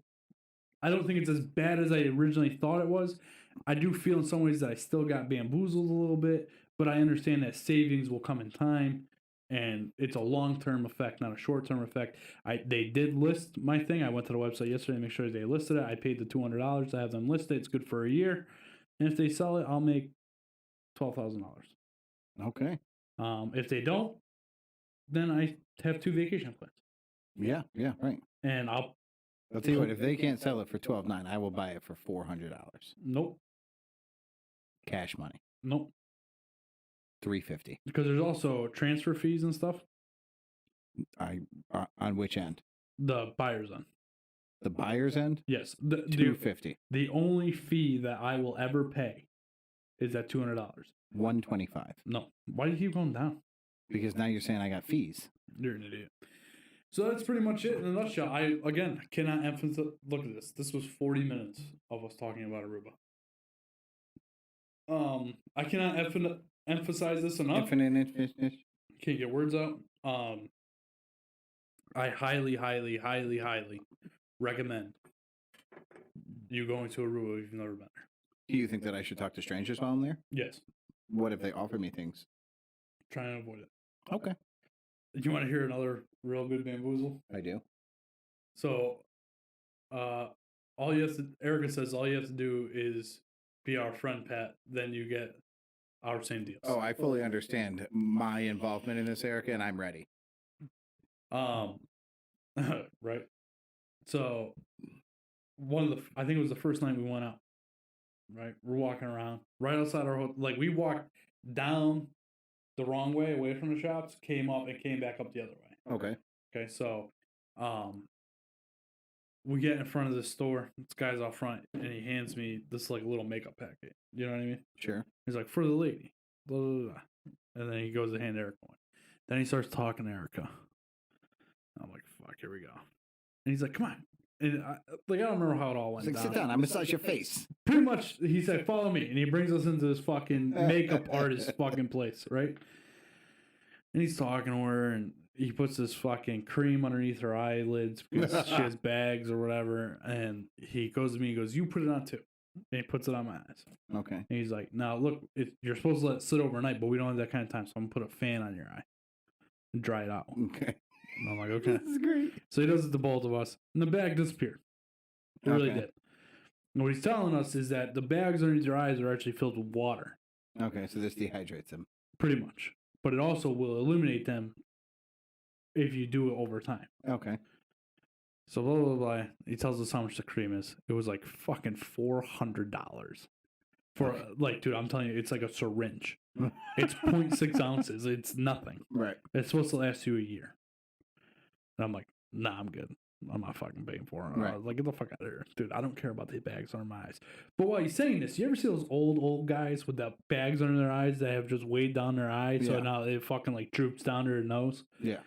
I don't think it's as bad as I originally thought it was. I do feel in some ways that I still got bamboozled a little bit, but I understand that savings will come in time. And it's a long-term effect, not a short-term effect. They did list my thing. I went to the website yesterday to make sure they listed it. I paid the $200 to have them listed. It's good for a year. And if they sell it, I'll make $12,000. Okay. If they don't, then I have 2 vacation plans. Yeah. Yeah. Right. And I'll tell you what. If they can't sell it for $12,900, I will buy it for $400. Nope. Cash money. Nope. $350. Because there's also transfer fees and stuff. On which end? The buyer's end. The buyer's end? Yes. $250. The only fee that I will ever pay is that $200. $125. No. Why do you keep going down? Because now you're saying I got fees. You're an idiot. So that's pretty much it in a nutshell. I cannot emphasize. Look at this. This was 40 minutes of us talking about Aruba. I cannot emphasize this enough. Can't get words out. I highly, highly, highly, highly recommend you going to Aruba if you've never been there. Do you think that I should talk to strangers while I'm there? Yes. What if they offer me things? Try and avoid it. Okay. You want to hear another real good bamboozle? I do. So, Erica says all you have to do is be our friend, Pat. Then you get our same deals. Oh, I fully understand my involvement in this, Erica, and I'm ready. Right. So, I think it was the first night we went out. Right, we're walking around right outside our hotel. Like we walked down the wrong way away from the shops, came up and came back up the other way. Okay. Okay, so we get in front of the store. This guy's out front and he hands me this like little makeup packet. You know what I mean? Sure. He's like, for the lady. Blah, blah, blah. And then he goes to hand Erica one. Then he starts talking to Erica. I'm like, fuck, here we go. And he's like, come on. And I don't remember how it all went down. Sit down. I massage your face. Pretty much, he said, follow me. And he brings us into this fucking makeup artist fucking place, right? And he's talking to her, and he puts this fucking cream underneath her eyelids because she has bags or whatever. And he goes to me, he goes, you put it on too. And he puts it on my eyes. Okay. And he's like, now look, you're supposed to let it sit overnight, but we don't have that kind of time. So I'm going to put a fan on your eye and dry it out. Okay. And I'm like, okay. This is great. So he does it to both of us, and the bag disappeared. It really Okay. did. And what he's telling us is that the bags underneath your eyes are actually filled with water, Okay, so this dehydrates them. pretty much. But it also will eliminate them if you do it over time. Okay. So blah blah blah. He tells us how much the cream is. It was like fucking $400 for like, dude. I'm telling you, it's like a syringe. It's 0.6 ounces. It's nothing. Right. It's supposed to last you a year. And I'm like, nah, I'm good. I'm not fucking paying for it. Right. I was like, get the fuck out of here, dude. I don't care about the bags under my eyes. But while he's saying this, you ever see those old guys with the bags under their eyes that have just weighed down their eyes, so Yeah. now it fucking like droops down to their nose? Yeah.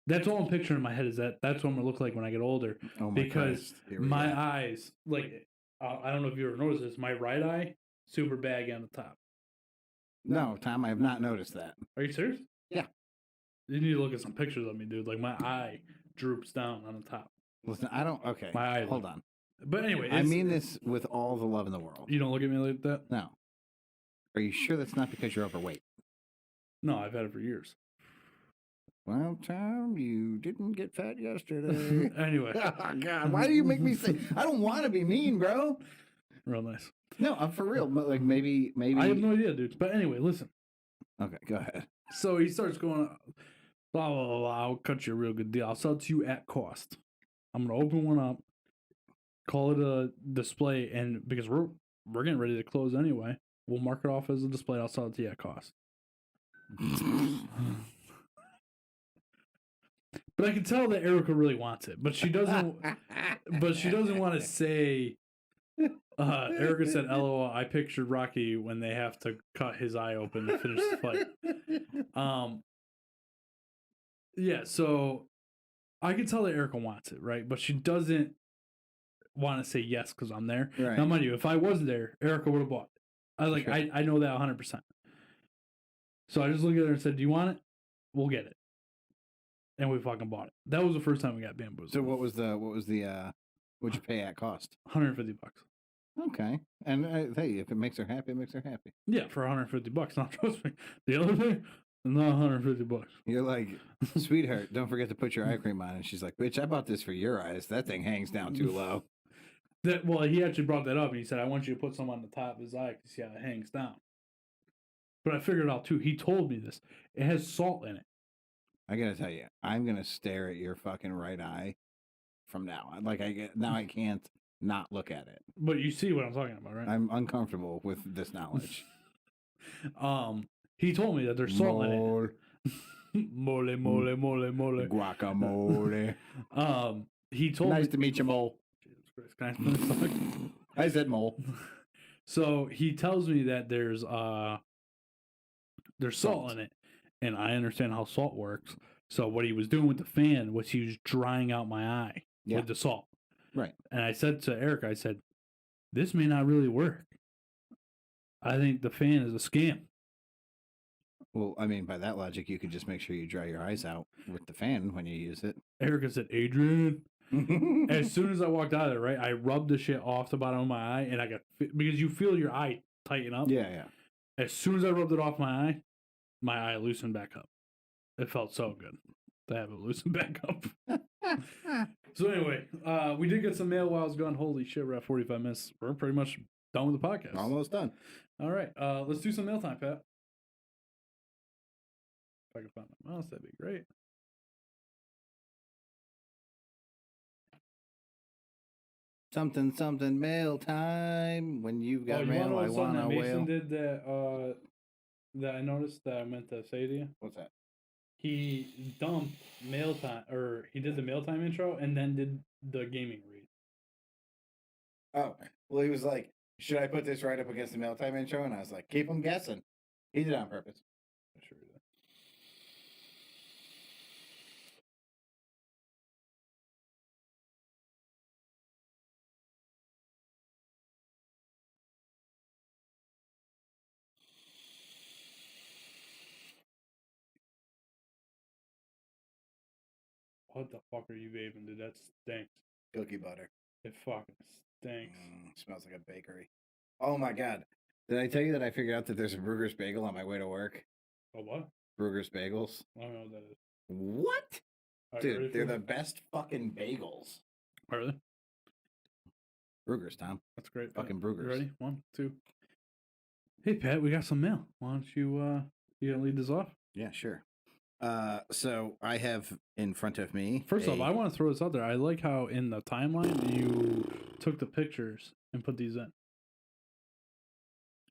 That's all I'm picturing in my head. Is that's what I'm gonna look like when I get older? Oh my Because Christ. Here we my go. eyes, like, I don't know if you ever noticed this. My right eye, super baggy on the top. No, Tom, I have not noticed that. Are you serious? Yeah. You need to look at some pictures of me, dude. Like my eye droops down on the top. Listen, I don't. Okay. My eyelid. Hold on. But anyway, I mean this with all the love in the world. You don't look at me like that? No. Are you sure that's not because you're overweight? No, I've had it for years. Well, Tom, you didn't get fat yesterday. Anyway. Oh, God. Why do you make me say? I don't want to be mean, bro. Real nice. No, I'm for real. But like maybe. I have no idea, dude. But anyway, listen. Okay, go ahead. So he starts going, blah, blah, blah, blah. I'll cut you a real good deal. I'll sell it to you at cost. I'm going to open one up, call it a display, and because we're getting ready to close anyway, we'll mark it off as a display. I'll sell it to you at cost. But I can tell that Erica really wants it, but she doesn't. But she doesn't want to say. Erica said, "LOL." I pictured Rocky when they have to cut his eye open to finish the fight. Yeah. So I can tell that Erica wants it, right? But she doesn't want to say yes because I'm there. Right. Now, mind you, if I wasn't there, Erica would have bought it. Sure. I know that 100%. So I just looked at her and said, "Do you want it? We'll get it." And we fucking bought it. That was the first time we got bamboozled. So what'd you pay at cost? $150. Okay. And hey, if it makes her happy, it makes her happy. Yeah, for $150. Now trust me, the other thing, not $150. You're like, sweetheart, don't forget to put your eye cream on. And she's like, bitch, I bought this for your eyes. That thing hangs down too low. Well, he actually brought that up, and he said, "I want you to put some on the top of his eye to see how it hangs down." But I figured it out too. He told me this. It has salt in it. I gotta tell you, I'm gonna stare at your fucking right eye from now on. Like I can't not look at it. But you see what I'm talking about, right? I'm uncomfortable with this knowledge. He told me that there's salt in it. Mole, mole, mole, mole. Guacamole. He told Nice me to meet you, Mole. Jesus Christ, can I finish talking? I said Mole. So he tells me that there's salt in it, and I understand how salt works. So what he was doing with the fan was he was drying out my eye with the salt. Right. And I said to Eric, I said, "This may not really work. I think the fan is a scam." Well, I mean, by that logic, you could just make sure you dry your eyes out with the fan when you use it. Erica said, "Adrian." As soon as I walked out of there, right, I rubbed the shit off the bottom of my eye, and I got because you feel your eye tighten up. Yeah. As soon as I rubbed it off my eye loosened back up. It felt so good to have it loosen back up. So anyway, we did get some mail while I was gone. Holy shit, we're at 45 minutes. We're pretty much done with the podcast. Almost done. All right, let's do some mail time, Pat. If I can find my mouse, that'd be great. Something mail time. When you've got mail, I want a Mason whale. did that I noticed that I meant to say to you. What's that? He dumped mail time, or he did the mail time intro and then did the gaming read. Oh, well, he was like, should I put this right up against the mail time intro? And I was like, keep them guessing. He did it on purpose. I'm sure he did. What the fuck are you vaping, dude? That stinks. Cookie butter. It fucking stinks. Smells like a bakery. Oh my God. Did I tell you that I figured out that there's a Bruegger's bagel on my way to work? Oh, what? Bruegger's bagels. I don't know what that is. What? All right, ready Dude, they're for the it? best fucking bagels. Are they? Brugger's, Tom. That's great. Pat. Fucking You Brugger's. ready? 1, 2. Hey, Pat, we got some mail. Why don't you gonna lead this off? Yeah, sure. So I have in front of me. First off, I want to throw this out there. I like how in the timeline you took the pictures and put these in.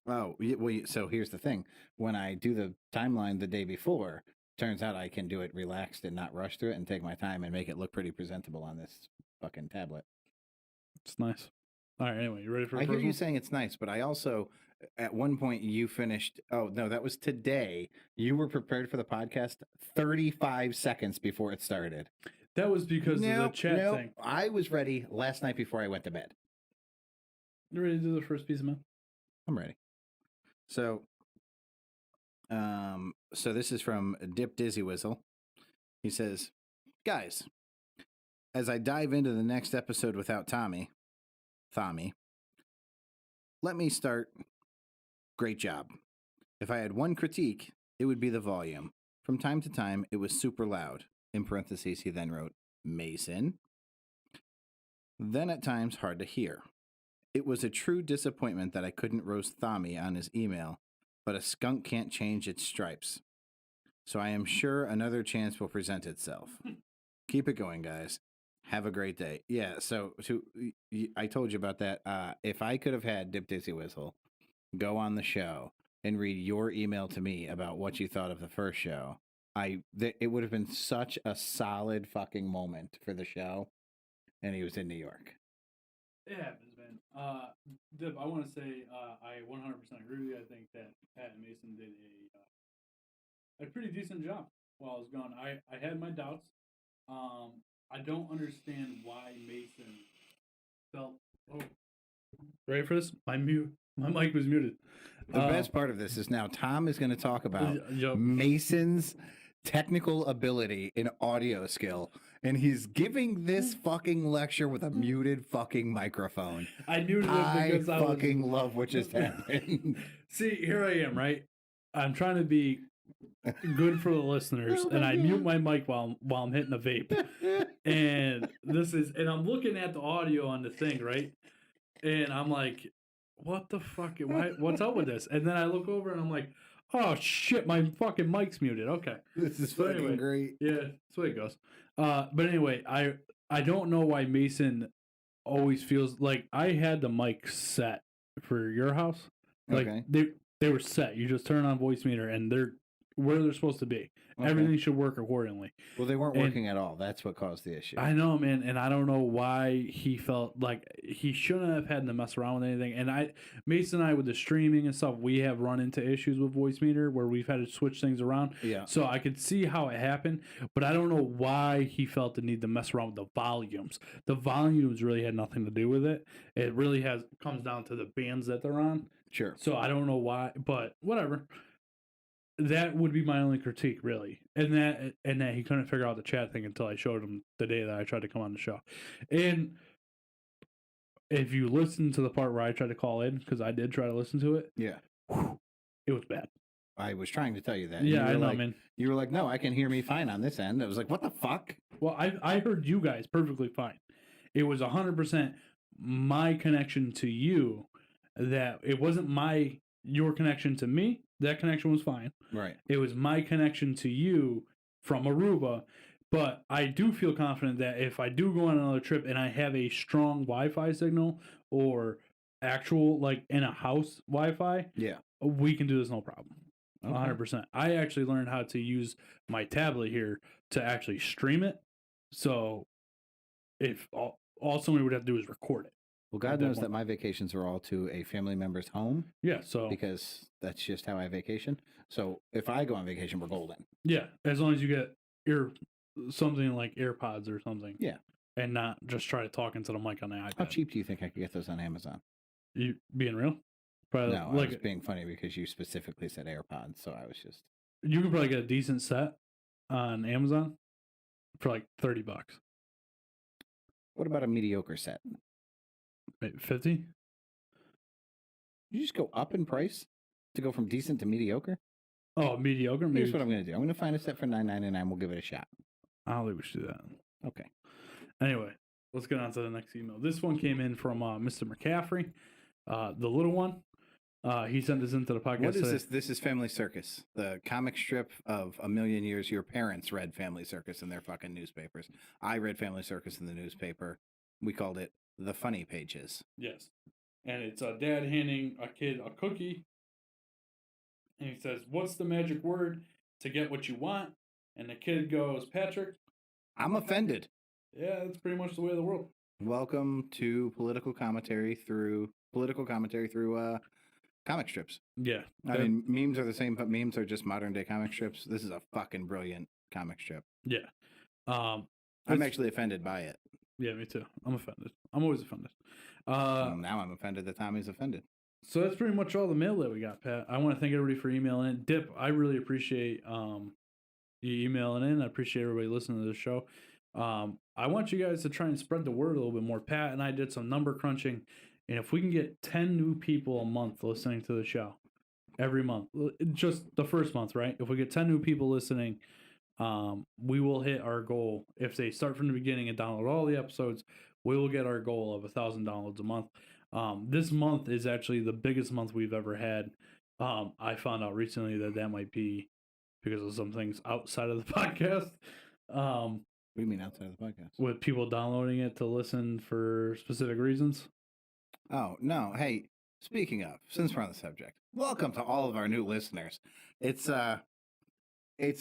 Oh, well, so here's the thing. When I do the timeline the day before, turns out I can do it relaxed and not rush through it and take my time and make it look pretty presentable on this fucking tablet. It's nice. All right, anyway, you ready for the I hear first you one? saying it's nice, but I also, at one point, you finished. Oh, no, that was today. You were prepared for the podcast 35 seconds before it started. That was because of the chat thing. I was ready last night before I went to bed. You ready to do the first piece of mail? I'm ready. So this is from Dip Dizzy Whistle. He says, guys, as I dive into the next episode without Thami, let me start. Great job. If I had one critique, it would be the volume. From time to time, it was super loud. In parentheses, he then wrote, Mason. Then at times, hard to hear. It was a true disappointment that I couldn't roast Thami on his email, but a skunk can't change its stripes. So I am sure another chance will present itself. Keep it going, guys. Have a great day. Yeah, so I told you about that. If I could have had Dip Dizzy Whistle go on the show and read your email to me about what you thought of the first show, it would have been such a solid fucking moment for the show. And he was in New York. It happens, man. Dip, I want to say I 100% agree with you. I think that Pat and Mason did a pretty decent job while I was gone. I had my doubts. I don't understand why Mason felt. Oh, ready for this? My mic was muted. The best part of this is now Tom is going to talk about Yep. Mason's technical ability in audio skill, and he's giving this fucking lecture with a muted fucking microphone. I muted it because I fucking love what just happened. See, here I am, right? I'm trying to be good for the listeners, and I mute my mic while I'm hitting a vape. And I'm looking at the audio on the thing, right? And I'm like, what the fuck? What's up with this? And then I look over and I'm like, oh shit, my fucking mic's muted. Okay. This is fucking great. Yeah, that's the way it goes. But anyway, I don't know why Mason always feels like I had the mic set for your house. Like they were set. You just turn on voice meter and they're where they're supposed to be. Okay. Everything should work accordingly. Well, they weren't working at all. That's what caused the issue. I know, man, and I don't know why he felt like he shouldn't have had to mess around with anything. And Mason and I, with the streaming and stuff, we have run into issues with voice meter where we've had to switch things around. Yeah. So I could see how it happened, but I don't know why he felt the need to mess around with the volumes. The volumes really had nothing to do with it. It really comes down to the bands that they're on. Sure. So I don't know why, but whatever. That would be my only critique, really, and that he couldn't figure out the chat thing until I showed him the day that I tried to come on the show. And if you listen to the part where I tried to call in, because I did try to listen to it, yeah, it was bad. I was trying to tell you that. Yeah, I know, man. You were like, no, I can hear me fine on this end. I was like, what the fuck? Well, I heard you guys perfectly fine. It was 100% my connection to you. That it wasn't your connection to me. That connection was fine. Right. It was my connection to you from Aruba. But I do feel confident that if I do go on another trip and I have a strong Wi-Fi signal or actual, like, in a house Wi-Fi, yeah, we can do this no problem. 100%. I actually learned how to use my tablet here to actually stream it. So if all somebody would have to do is record it. Well, God knows that my vacations are all to a family member's home. Yeah, so because that's just how I vacation. So if I go on vacation, we're golden. Yeah, as long as you get something like AirPods or something. Yeah, and not just try to talk into the mic on the iPad. How cheap do you think I could get those on Amazon? You being real? Probably no, I was being funny because you specifically said AirPods, so I was just. You can probably get a decent set on Amazon for like $30. What about a mediocre set? Maybe 50. You just go up in price to go from decent to mediocre? Oh, mediocre? Here's what I'm going to do. I'm going to find a set for $9.99. We'll give it a shot. I don't think we should do that. Okay. Anyway, let's get on to the next email. This one came in from Mr. McCaffrey, the little one. He sent this into the podcast. What is this? This is Family Circus, the comic strip of a million years. Your parents read Family Circus in their fucking newspapers. I read Family Circus in the newspaper. We called it the funny pages. Yes. And it's a dad handing a kid a cookie. And he says, "What's the magic word to get what you want?" And the kid goes, "Patrick." I'm offended. Yeah, that's pretty much the way of the world. Welcome to political commentary through comic strips. Yeah. I mean, memes are the same, but memes are just modern day comic strips. This is a fucking brilliant comic strip. Yeah. I'm actually offended by it. Yeah, me too. I'm offended. I'm always offended. Now I'm offended that Tommy's offended. So that's pretty much all the mail that we got, Pat. I want to thank everybody for emailing in. Dip, I really appreciate you emailing in. I appreciate everybody listening to the show. I want you guys to try and spread the word a little bit more. Pat and I did some number crunching, and if we can get 10 new people a month listening to the show every month, just the first month, right? If we get 10 new people listening, we will hit our goal. If they start from the beginning and download all the episodes, we will get our goal of 1,000 downloads a month. This month is actually the biggest month we've ever had. I found out recently that might be because of some things outside of the podcast. What do you mean outside of the podcast? With people downloading it to listen for specific reasons. Oh, no. Hey, speaking of, since we're on the subject, welcome to all of our new listeners. It's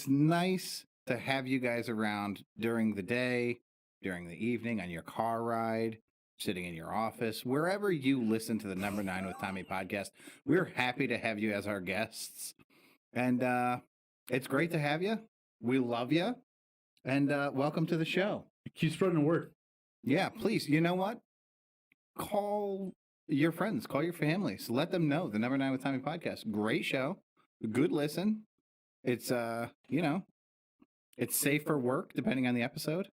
nice to have you guys around during the day, during the evening, on your car ride, sitting in your office, wherever you listen to the Number 9 with Tommy podcast. We're happy to have you as our guests. And it's great to have you. We love you. And welcome to the show. Keep spreading the word. Yeah, please. You know what? Call your friends, call your families, let them know the Number 9 with Tommy podcast. Great show, good listen. It's it's safe for work depending on the episode,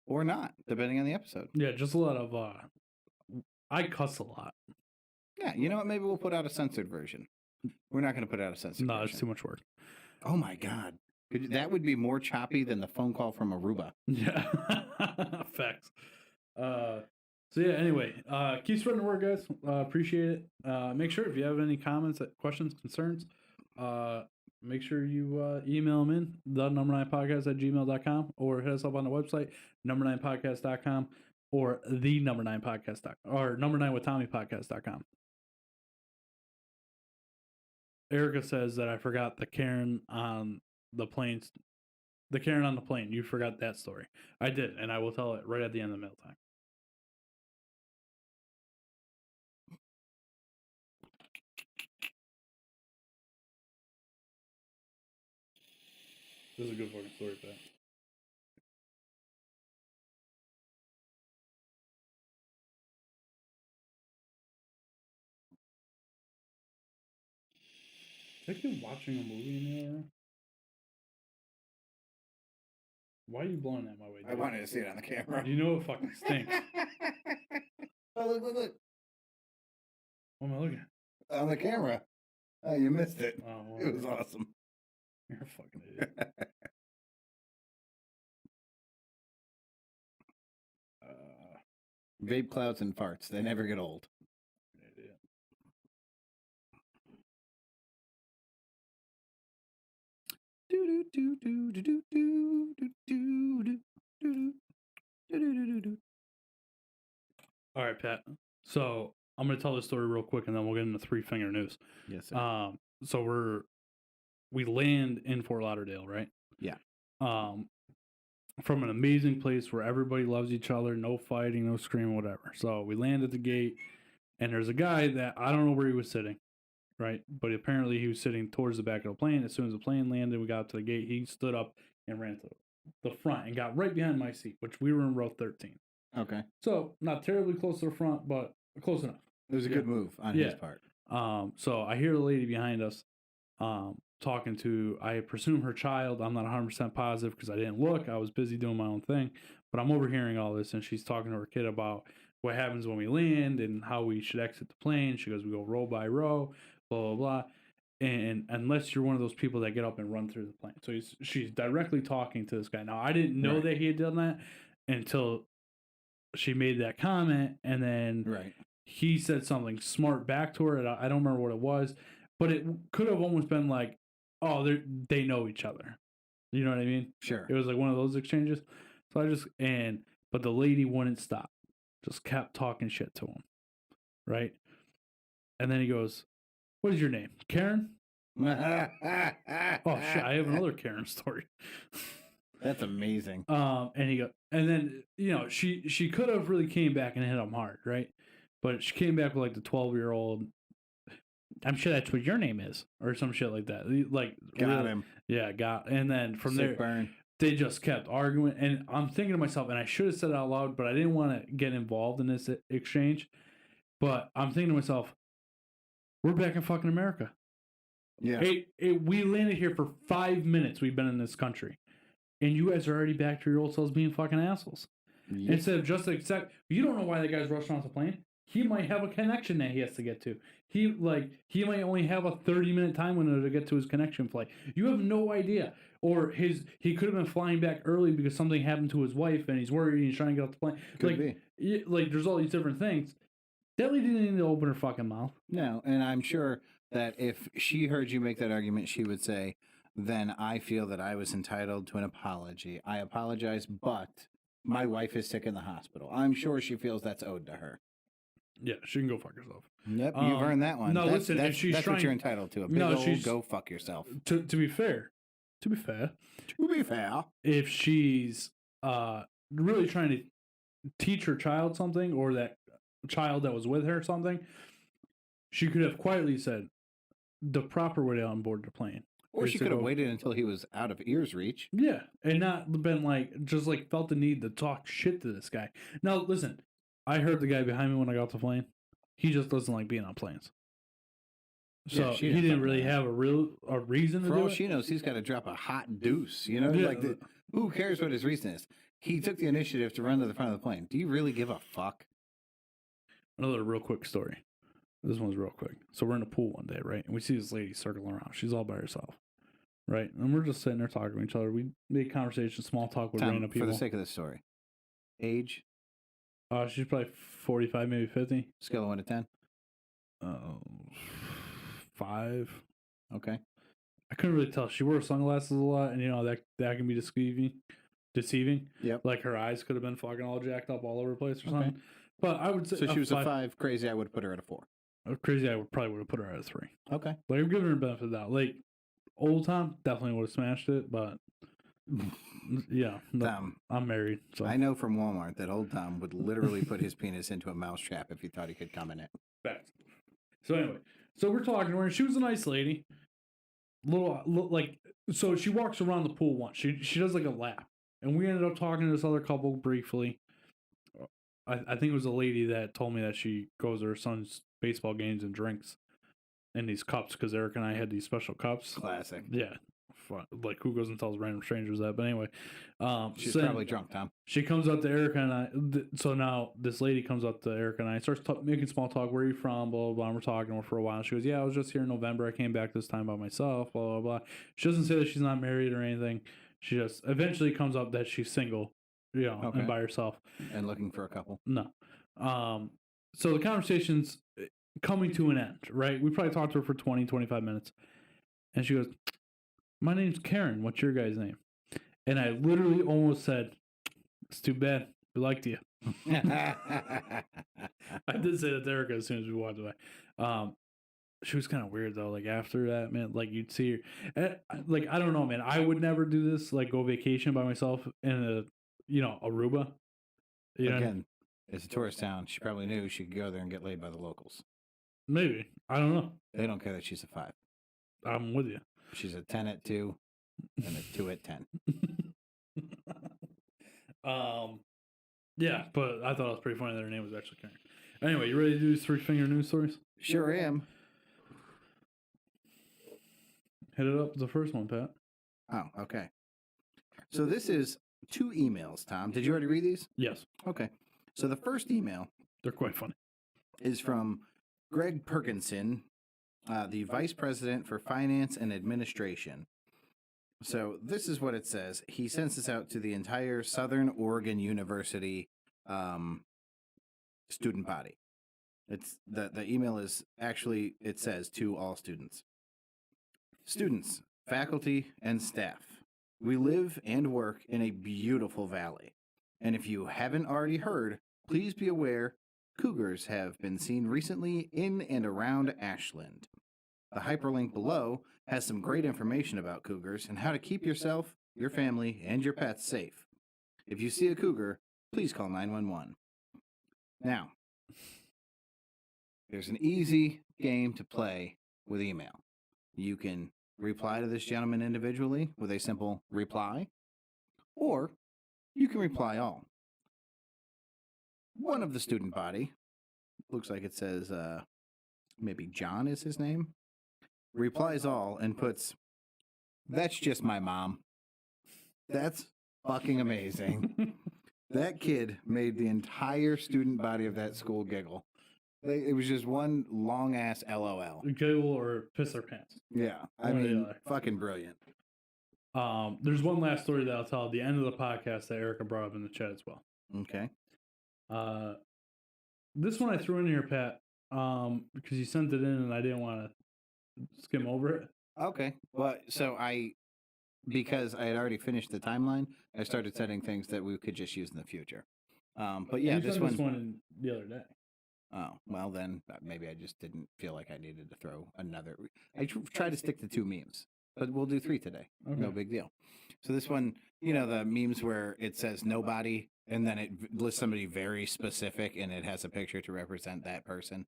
or not depending on the episode. Yeah, just a lot of I cuss a lot. Yeah, you know what? Maybe we'll put out a censored version. We're not going to put out a censored version. No, it's too much work. Oh my god, that would be more choppy than the phone call from Aruba. Yeah, facts. So yeah, anyway, keep spreading the word, guys. Appreciate it. Make sure if you have any comments, questions, concerns, make sure you email them in, the number9podcast@gmail.com, or hit us up on the website, number9podcast.com, or the number9podcast.com, or number9withtommypodcast.com. Erica says that I forgot the Karen on the planes. The Karen on the plane. You forgot that story. I did, and I will tell it right at the end of mail time. This is a good fucking story, Pat. Is that kid watching a movie in the other room? Why are you blowing that my way, dude? I wanted to see it on the camera. You know it fucking stinks. Oh, look. What am I looking at? On the camera. Oh, you missed it. Oh, well, It was awesome. You're a fucking idiot. Vape clouds and farts. They never get old. Idiot. All right, Pat. So I'm going to tell this story real quick, and then we'll get into three finger news. Yes, sir. So we land in Fort Lauderdale, right? Yeah. From an amazing place where everybody loves each other, no fighting, no screaming, whatever. So we land at the gate, and there's a guy that I don't know where he was sitting, right? But apparently he was sitting towards the back of the plane. As soon as the plane landed, we got up to the gate. He stood up and ran to the front and got right behind my seat, which we were in row 13. Okay. So not terribly close to the front, but close enough. It was a good move on his part. So I hear the lady behind us talking to, I presume her child. I'm not 100% positive because I didn't look. I was busy doing my own thing. But I'm overhearing all this, and she's talking to her kid about what happens when we land and how we should exit the plane. She goes, we go row by row, blah, blah, blah. and unless you're one of those people that get up and run through the plane. So she's directly talking to this guy. Now I didn't know Right. that he had done that until she made that comment, and then Right. he said something smart back to her. And I don't remember what it was, but it could have almost been like, oh, they know each other. You know what I mean? Sure. It was like one of those exchanges. So but the lady wouldn't stop, just kept talking shit to him, right? And then he goes, "What is your name, Karen?" Oh shit, I have another Karen story. That's amazing. And then she could have really came back and hit him hard, right? But she came back with like the 12-year-old. I'm sure that's what your name is, or some shit like that. Like Got him. Yeah, and then from Sick there, burn. they just kept arguing. And I'm thinking to myself, and I should have said it out loud, but I didn't want to get involved in this exchange. But I'm thinking to myself, we're back in fucking America. Yeah. We landed here for 5 minutes. We've been in this country, and you guys are already back to your old selves being fucking assholes. Yep. Instead of just accept, you don't know why the guy's rushing off the plane. He might have a connection that he has to get to. He might only have a 30-minute time window to get to his connection flight. You have no idea. Or he could have been flying back early because something happened to his wife and he's worried and he's trying to get off the plane. Could be. Like there's all these different things. That lady didn't need to open her fucking mouth. No, and I'm sure that if she heard you make that argument, she would say, then I feel that I was entitled to an apology. I apologize, but my wife is sick in the hospital. I'm sure she feels that's owed to her. Yeah, she can go fuck herself. Yep, you've earned that one. No, listen, that's what you're entitled to. A big old go fuck yourself. To be fair, if she's really trying to teach her child something, or that child that was with her something, she could have quietly said the proper way on board the plane. Or she could have waited until he was out of ear's reach. Yeah, and not been felt the need to talk shit to this guy. Now, listen, I heard the guy behind me when I got off the plane. He just doesn't like being on planes. So he didn't really have a reason to do it. For all she knows, he's got to drop a hot deuce. You know, who cares what his reason is? He took the initiative to run to the front of the plane. Do you really give a fuck? Another real quick story. This one's real quick. So we're in a pool one day, right? And we see this lady circling around. She's all by herself, right? And we're just sitting there talking to each other. We make conversation, small talk with random people. For the sake of the story, age? She's probably 45, maybe 50. Scale of 1 to 10? 5. Okay. I couldn't really tell. She wore sunglasses a lot, and that can be deceiving. Yep. Like her eyes could have been fucking all jacked up all over the place or something. But I would say so. She was a 5. Crazy, I would put her at a 4. Crazy, I probably would have put her at a 3. Okay. Like I'm giving her the benefit of the doubt. Like old Tom definitely would have smashed it, but yeah, Tom, I'm married. So I know from Walmart that old Tom would literally put his penis into a mousetrap if he thought he could come in it. Facts. So anyway, so we're talking to her, and she was a nice lady. So she walks around the pool once. She does like a lap, and we ended up talking to this other couple briefly. I think it was a lady that told me that she goes to her son's baseball games and drinks in these cups because Eric and I had these special cups. Classic. Yeah. Like, who goes and tells random strangers that? But anyway. She's probably drunk, Tom. She comes up to Eric and I. So now this lady comes up to Eric and I, starts making small talk. Where are you from? Blah, blah, blah. And we're talking to her for a while. She goes, yeah, I was just here in November. I came back this time by myself. Blah, blah, blah. She doesn't say that she's not married or anything. She just eventually comes up that she's single. And by herself. And looking for a couple. No. So the conversation's coming to an end, right? We probably talked to her for 20, 25 minutes. And she goes, my name's Karen. What's your guy's name? And I literally almost said, it's too bad. We liked you. I did say that to Erica as soon as we walked away. She was kind of weird though. Like after that, man, like you'd see her. Like, I don't know, man. I would never do this. Like go vacation by myself in Aruba. Again, it's a tourist town. She probably knew she could go there and get laid by the locals. Maybe. I don't know. They don't care that she's a 5. I'm with you. She's a 10 at 2 and a 2 at 10. Yeah, but I thought it was pretty funny that her name was actually Karen. Anyway, you ready to do these 3-finger news stories? Sure am. Hit it up with the first one, Pat. Oh, okay. So this is 2 emails, Tom. Did you already read these? Yes. Okay. So the first email. They're quite funny. Is from Greg Perkinson. the vice president for finance and administration. So this is what it says. He sends this out to the entire Southern Oregon University student body. It's the email is actually, it says to all students. Students, faculty, and staff. We live and work in a beautiful valley. And if you haven't already heard, please be aware cougars have been seen recently in and around Ashland. The hyperlink below has some great information about cougars and how to keep yourself, your family, and your pets safe. If you see a cougar, please call 911. Now, there's an easy game to play with email. You can reply to this gentleman individually with a simple reply, or you can reply all. One of the student body, looks like it says maybe John is his name, replies all and puts, "That's just my mom." That's fucking amazing. That kid made the entire student body of that school giggle. It was just one long ass LOL. Giggle or piss their pants. Yeah, I mean, fucking brilliant. There's one last story that I'll tell at the end of the podcast that Erica brought up in the chat as well. Okay. This one I threw in here, Pat, because you sent it in and I didn't want to skim over it. Okay. Well, so because I had already finished the timeline, I started setting things that we could just use in the future. But yeah, this one in the other day. Oh, well then maybe I just didn't feel like I needed to throw another. I try to stick to 2 memes, but we'll do 3 today. Okay. No big deal. So this one, the memes where it says nobody and then it lists somebody very specific and it has a picture to represent that person.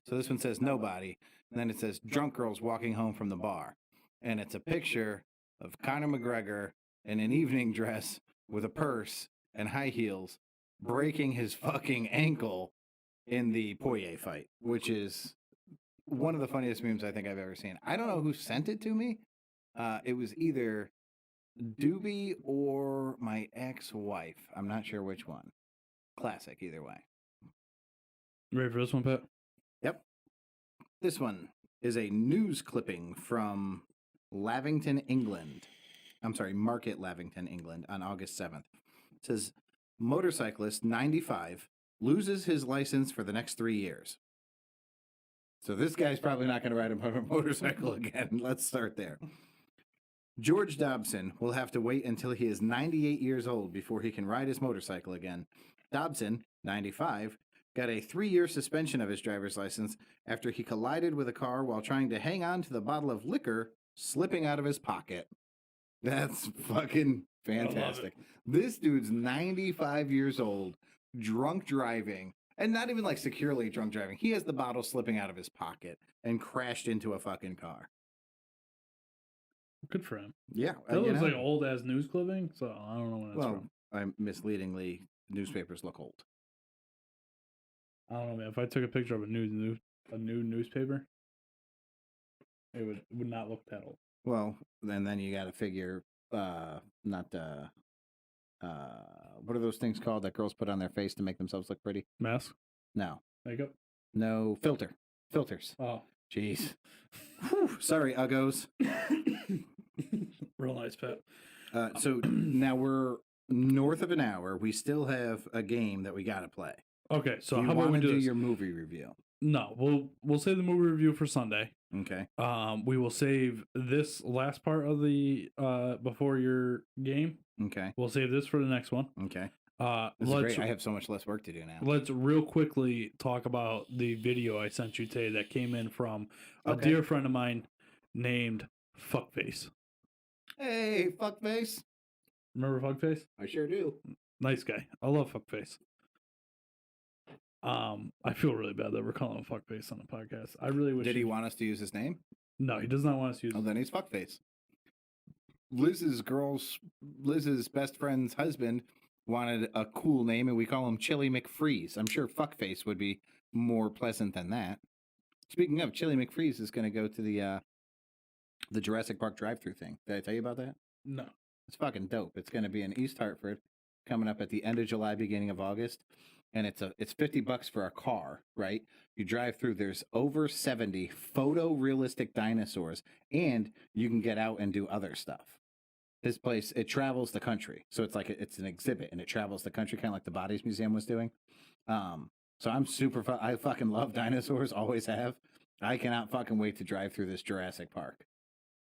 So this one says nobody, and then it says drunk girls walking home from the bar. And it's a picture of Conor McGregor in an evening dress with a purse and high heels breaking his fucking ankle in the Poirier fight, which is one of the funniest memes I think I've ever seen. I don't know who sent it to me. It was either Doobie or my ex-wife. I'm not sure which one. Classic either way. Ready for this one, Pat? Yep. This one is a news clipping from Lavington, England. I'm sorry, Market Lavington, England on August 7th. It says, motorcyclist 95 loses his license for the next 3 years. So this guy's probably not going to ride a motorcycle again. Let's start there. George Dobson will have to wait until he is 98 years old before he can ride his motorcycle again. Dobson, 95, got a 3-year suspension of his driver's license after he collided with a car while trying to hang on to the bottle of liquor slipping out of his pocket. That's fucking fantastic. This dude's 95 years old, drunk driving, and not even like securely drunk driving. He has the bottle slipping out of his pocket and crashed into a fucking car. Good for him. Yeah. That looks like old ass news clipping, so I don't know when it's from. I'm misleadingly, newspapers look old. I don't know, man. If I took a picture of a new newspaper, it would not look that old. Well, then you got to figure, what are those things called that girls put on their face to make themselves look pretty? Mask? No. Makeup? No, filters. Oh. Jeez. Sorry, uggos. Real nice, Pat. So now we're north of an hour. We still have a game that we got to play. Okay, so how about we do your movie review? No, we'll save the movie review for Sunday. Okay. We will save this last part of the before your game. Okay. We'll save this for the next one. Okay. This is great. I have so much less work to do now. Let's real quickly talk about the video I sent you today that came in from a dear friend of mine named Fuckface. Hey, Fuckface. Remember Fuckface? I sure do. Nice guy. I love Fuckface. I feel really bad that we're calling him Fuckface on the podcast. I really wish. Did he want us to use his name? No, he does not want us to use. Well, then he's Fuckface. Liz's best friend's husband wanted a cool name, and we call him Chili McFreeze. I'm sure Fuckface would be more pleasant than that. Speaking of, Chili McFreeze is going to go to the Jurassic Park drive-thru thing. Did I tell you about that? No. It's fucking dope. It's going to be in East Hartford, coming up at the end of July, beginning of August. and it's $50 for a car, right? You drive through, there's over 70 photorealistic dinosaurs, and you can get out and do other stuff. This place, it travels the country. So it's like it's an exhibit and it travels the country, kind of like the Bodies Museum was doing. So I'm I fucking love dinosaurs, always have. I cannot fucking wait to drive through this Jurassic Park.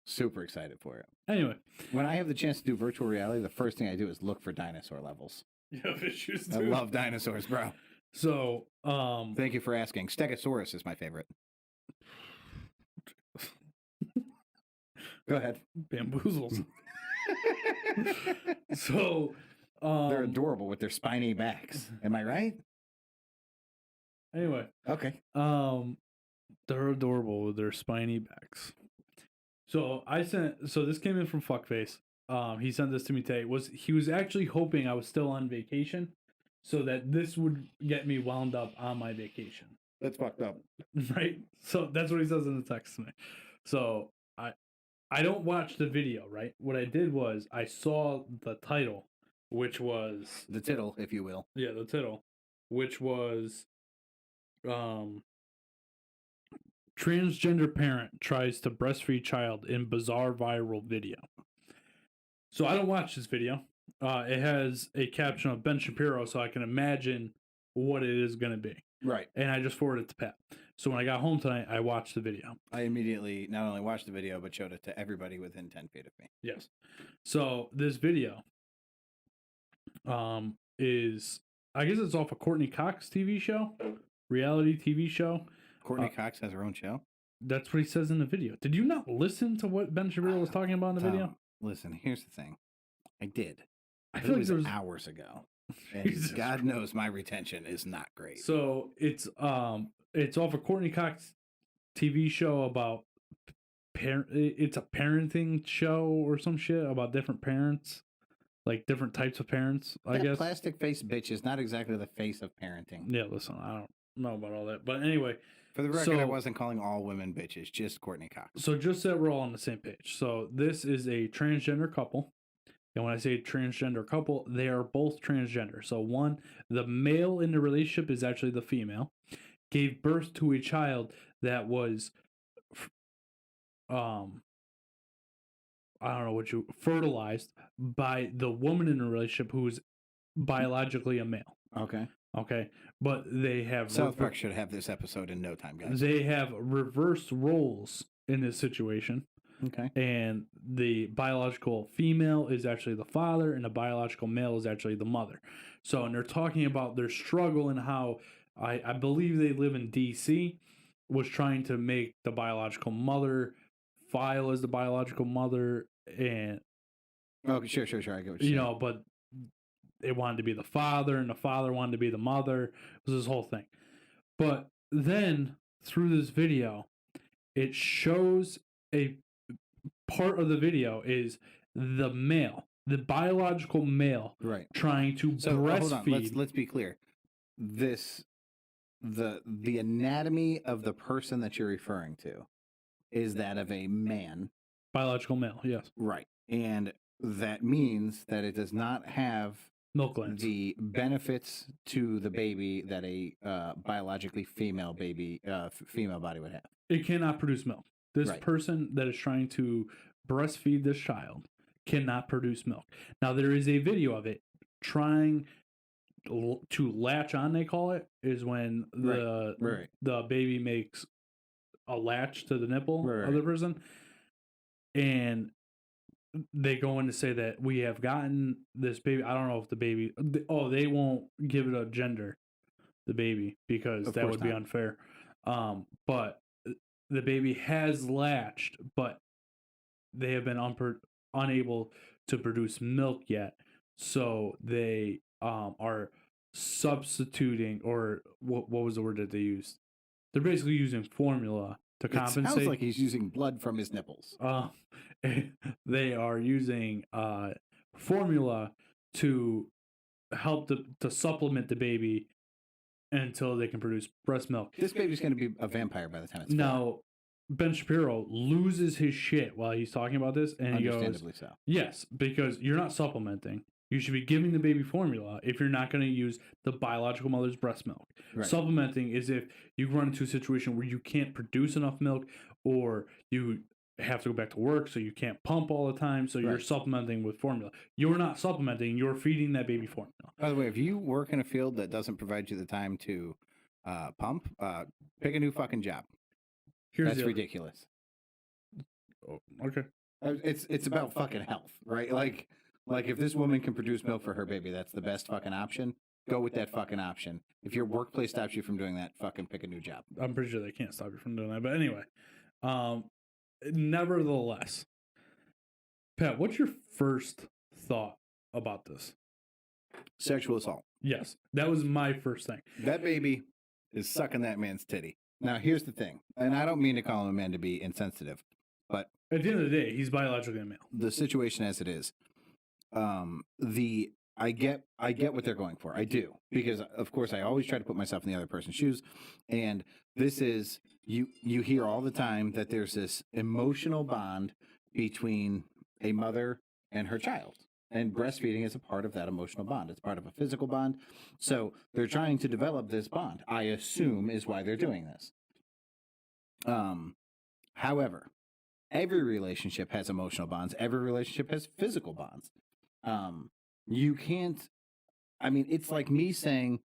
Super excited for it. Anyway, when I have the chance to do virtual reality, the first thing I do is look for dinosaur levels. You have issues too. I love dinosaurs, bro. So, thank you for asking. Stegosaurus is my favorite. Go ahead. Bamboozled. So, they're adorable with their spiny backs. Am I right? Anyway. Okay. They're adorable with their spiny backs. So this came in from Fuckface. He sent this to me today. He was actually hoping I was still on vacation, so that this would get me wound up on my vacation. That's fucked up. Right? So that's what he says in the text to me. So I don't watch the video, right? What I did was I saw the title, which was the title, if you will. Yeah, the title, which was transgender parent tries to breastfeed child in bizarre viral video. So I don't watch this video. It has a caption of Ben Shapiro, so I can imagine what it is going to be. Right. And I just forwarded it to Pat. So when I got home tonight, I watched the video. I immediately not only watched the video, but showed it to everybody within 10 feet of me. Yes. So this video is, I guess it's off a Courtney Cox TV show, reality TV show. Courtney Cox has her own show? That's what he says in the video. Did you not listen to what Ben Shapiro was talking about in the video? Listen, here's the thing. I did. I feel like it was hours ago. And God knows my retention is not great. So it's off a Courtney Cox TV show about it's a parenting show or some shit about different parents, like different types of parents. I guess plastic face bitch is not exactly the face of parenting. Yeah, listen, I don't know about all that, but anyway. For the record, I wasn't calling all women bitches, just Courtney Cox. So just that we're all on the same page. So this is a transgender couple. And when I say transgender couple, they are both transgender. So one, the male in the relationship is actually the female, gave birth to a child that was, I don't know fertilized by the woman in the relationship who is biologically a male. Okay. Okay. But they have... South Park should have this episode in no time, guys. They have reversed roles in this situation. Okay. And the biological female is actually the father, and the biological male is actually the mother. So, and they're talking about their struggle and how I believe they live in D.C., was trying to make the biological mother file as the biological mother, and okay, sure. I get what you're saying. But it wanted to be the father, and the father wanted to be the mother. It was this whole thing. But then through this video, it shows a part of the video is the male, the biological male, right, trying to breastfeed. Hold on. Let's be clear. The anatomy of the person that you're referring to is that of a man, biological male. Yes, right, and that means that it does not have milk glands, the benefits to the baby that a biologically female baby, female body would have. It cannot produce milk. This person that is trying to breastfeed this child cannot produce milk. Now, there is a video of it trying to latch on, they call it, is when the baby makes a latch to the nipple of the person. And they go in to say that we have gotten this baby. I don't know if the baby... they won't give it a gender, the baby, because that would be unfair. But... the baby has latched, but they have been unable to produce milk yet. So they are substituting, or what was the word that they used? They're basically using formula to compensate. It sounds like he's using blood from his nipples. They are using formula to help to supplement the baby until they can produce breast milk. This baby's going to be a vampire by the time it's now. Ben Shapiro loses his shit while he's talking about this, and he goes, understandably so. Yes, because you're not supplementing. You should be giving the baby formula if you're not going to use the biological mother's breast milk. Right. Supplementing is if you run into a situation where you can't produce enough milk, or you have to go back to work, so you can't pump all the time, so you're Right. supplementing with formula. You're not supplementing, you're feeding that baby formula. By the way, if you work in a field that doesn't provide you the time to pump, pick a new fucking job. That's ridiculous. Oh, okay. It's about fucking health, right? Like if this woman can produce milk for her baby, that's the best fucking option. Go with that fucking option. If your workplace stops you from doing that, fucking pick a new job. I'm pretty sure they can't stop you from doing that. But anyway, nevertheless, Pat, what's your first thought about this? Sexual assault. Yes, that was my first thing. That baby is sucking that man's titty. Now, here's the thing, and I don't mean to call him a man to be insensitive, but at the end of the day, he's biologically a male. The situation as it is, I get what they're going for. I do, because of course I always try to put myself in the other person's shoes, and this is you hear all the time that there's this emotional bond between a mother and her child. And breastfeeding is a part of that emotional bond. It's part of a physical bond. So they're trying to develop this bond, I assume, is why they're doing this. However, every relationship has emotional bonds. Every relationship has physical bonds. You can't, I mean, it's like me saying,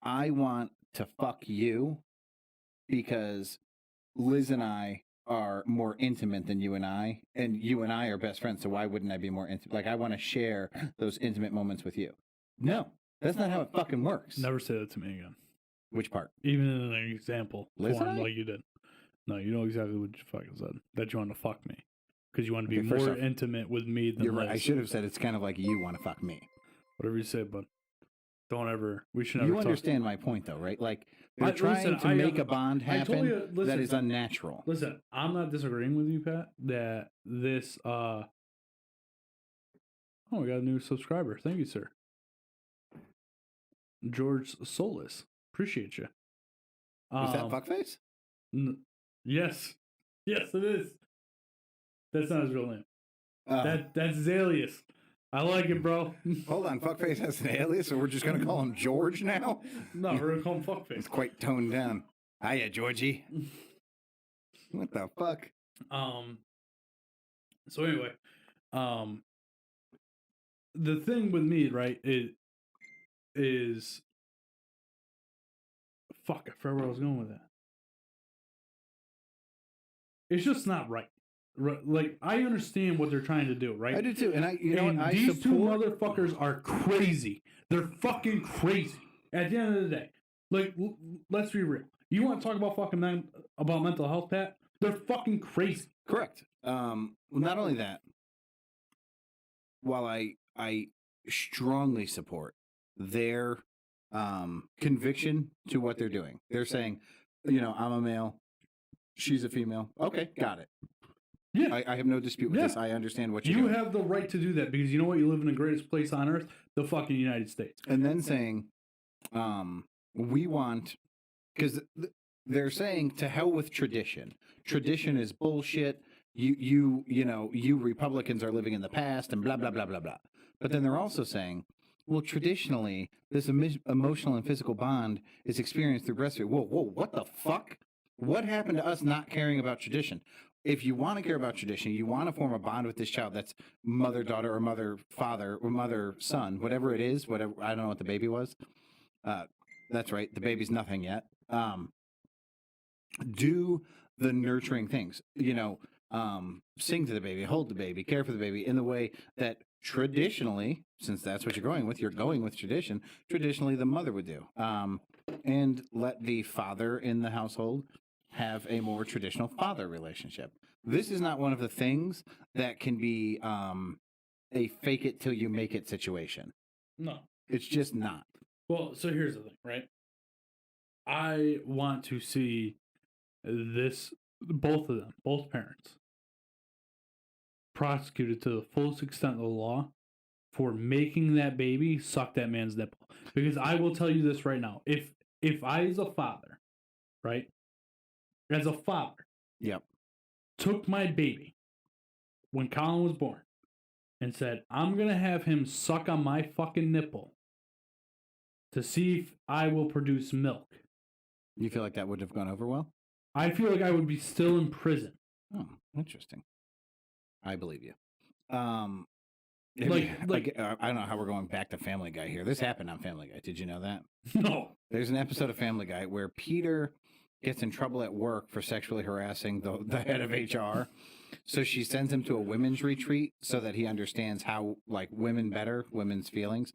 I want to fuck you because Liz and I are more intimate than you and I are best friends, so why wouldn't I be more intimate? Like, I want to share those intimate moments with you. No, that's not how it fucking works. Never say that to me again. Which part? Even in an example Liz form and I? like you did. No, you know exactly what you fucking said. That you want to fuck me. Because you want to be Okay, first more off, intimate with me than You're right. Liz. I should have said it's kind of like you want to fuck me. Whatever you say, bud. Don't ever. We should never You talk. understand my point, though, right? Like, they're trying to make a bond happen that is unnatural. Listen, I'm not disagreeing with you, Pat, that this, oh, we got a new subscriber. Thank you, sir. George Solis. Appreciate you. Is that fuckface? Yes. Yes, it is. That's not his real name. That's Zalius. I like it, bro. Hold on, fuckface has an alias, so we're just gonna call him George now? No, we're gonna call him fuckface. It's quite toned down. Hiya, Georgie. What the fuck? So anyway, the thing with me, right, is fuck, I forgot where I was going with that. It's just not right. Like, I understand what they're trying to do, right? I do too, and these two motherfuckers are crazy. They're fucking crazy. At the end of the day, like, let's be real. You want to talk about fucking about mental health, Pat? They're fucking crazy. Correct. Not only that, while I strongly support their conviction to what they're doing, they're saying, I'm a male, she's a female. Okay, got it. Yeah, I have no dispute with this. I understand what you're doing. You have the right to do that because you know what? You live in the greatest place on earth, the fucking United States. And then saying, we want, because they're saying to hell with tradition. Tradition is bullshit. You Republicans are living in the past and blah, blah, blah, blah, blah. But then they're also saying, well, traditionally, this emotional and physical bond is experienced through breastfeeding. Whoa, what the fuck? What happened to us not caring about tradition? If you want to care about tradition, you want to form a bond with this child that's mother-daughter or mother-father or mother-son, whatever it is, whatever, I don't know what the baby was. That's right, the baby's nothing yet. Do the nurturing things, sing to the baby, hold the baby, care for the baby in the way that traditionally, since that's what you're going with tradition, traditionally the mother would do. And let the father in the household have a more traditional father relationship. This is not one of the things that can be a fake it till you make it situation. No. It's just not. Well, so here's the thing, right? I want to see both of them, both parents, prosecuted to the fullest extent of the law for making that baby suck that man's nipple. Because I will tell you this right now. If I, as a father, right, as a father, yep, took my baby when Colin was born and said, I'm going to have him suck on my fucking nipple to see if I will produce milk. You feel like that would have gone over well? I feel like I would be still in prison. Oh, interesting. I believe you. I don't know how we're going back to Family Guy here. This happened on Family Guy. Did you know that? No. There's an episode of Family Guy where Peter gets in trouble at work for sexually harassing the head of HR. So she sends him to a women's retreat so that he understands how, like, women's feelings.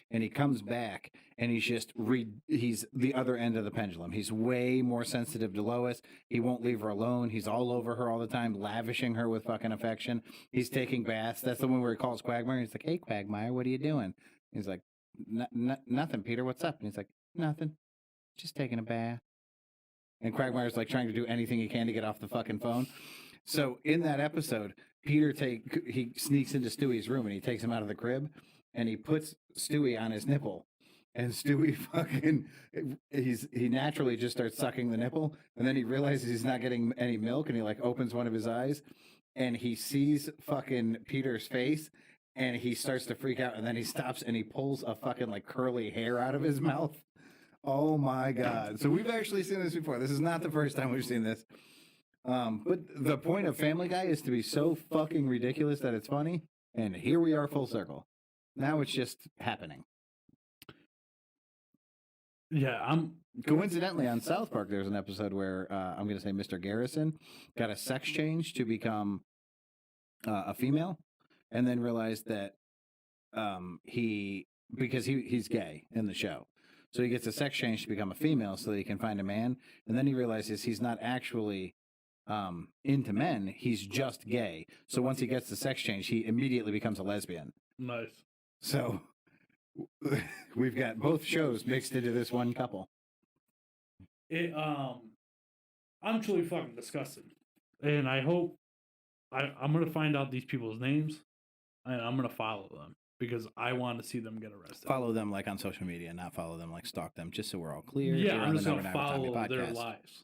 And he comes back and he's the other end of the pendulum. He's way more sensitive to Lois. He won't leave her alone. He's all over her all the time, lavishing her with fucking affection. He's taking baths. That's the one where he calls Quagmire. He's like, hey, Quagmire, what are you doing? He's like, nothing, Peter. What's up? And he's like, nothing. Just taking a bath. And Quagmire's like trying to do anything he can to get off the fucking phone. So in that episode, he sneaks into Stewie's room and he takes him out of the crib and he puts Stewie on his nipple. And Stewie he naturally just starts sucking the nipple. And then he realizes he's not getting any milk and he like opens one of his eyes and he sees fucking Peter's face and he starts to freak out. And then he stops and he pulls a fucking like curly hair out of his mouth. Oh my God. So we've actually seen this before. This is not the first time we've seen this. But the point of Family Guy is to be so fucking ridiculous that it's funny. And here we are full circle. Now it's just happening. Yeah, Coincidentally, on South Park, there's an episode where I'm going to say Mr. Garrison got a sex change to become a female, and then realized that because he's gay in the show, so he gets a sex change to become a female so that he can find a man, and then he realizes he's not actually into men; he's just gay. So once he gets the sex change, he immediately becomes a lesbian. Nice. So we've got both shows mixed into this one couple. I'm truly fucking disgusted, and I hope I'm gonna find out these people's names, and I'm gonna follow them because I want to see them get arrested. Follow them like on social media, not follow them like stalk them, just so we're all clear. Yeah, I'm just gonna follow their lives,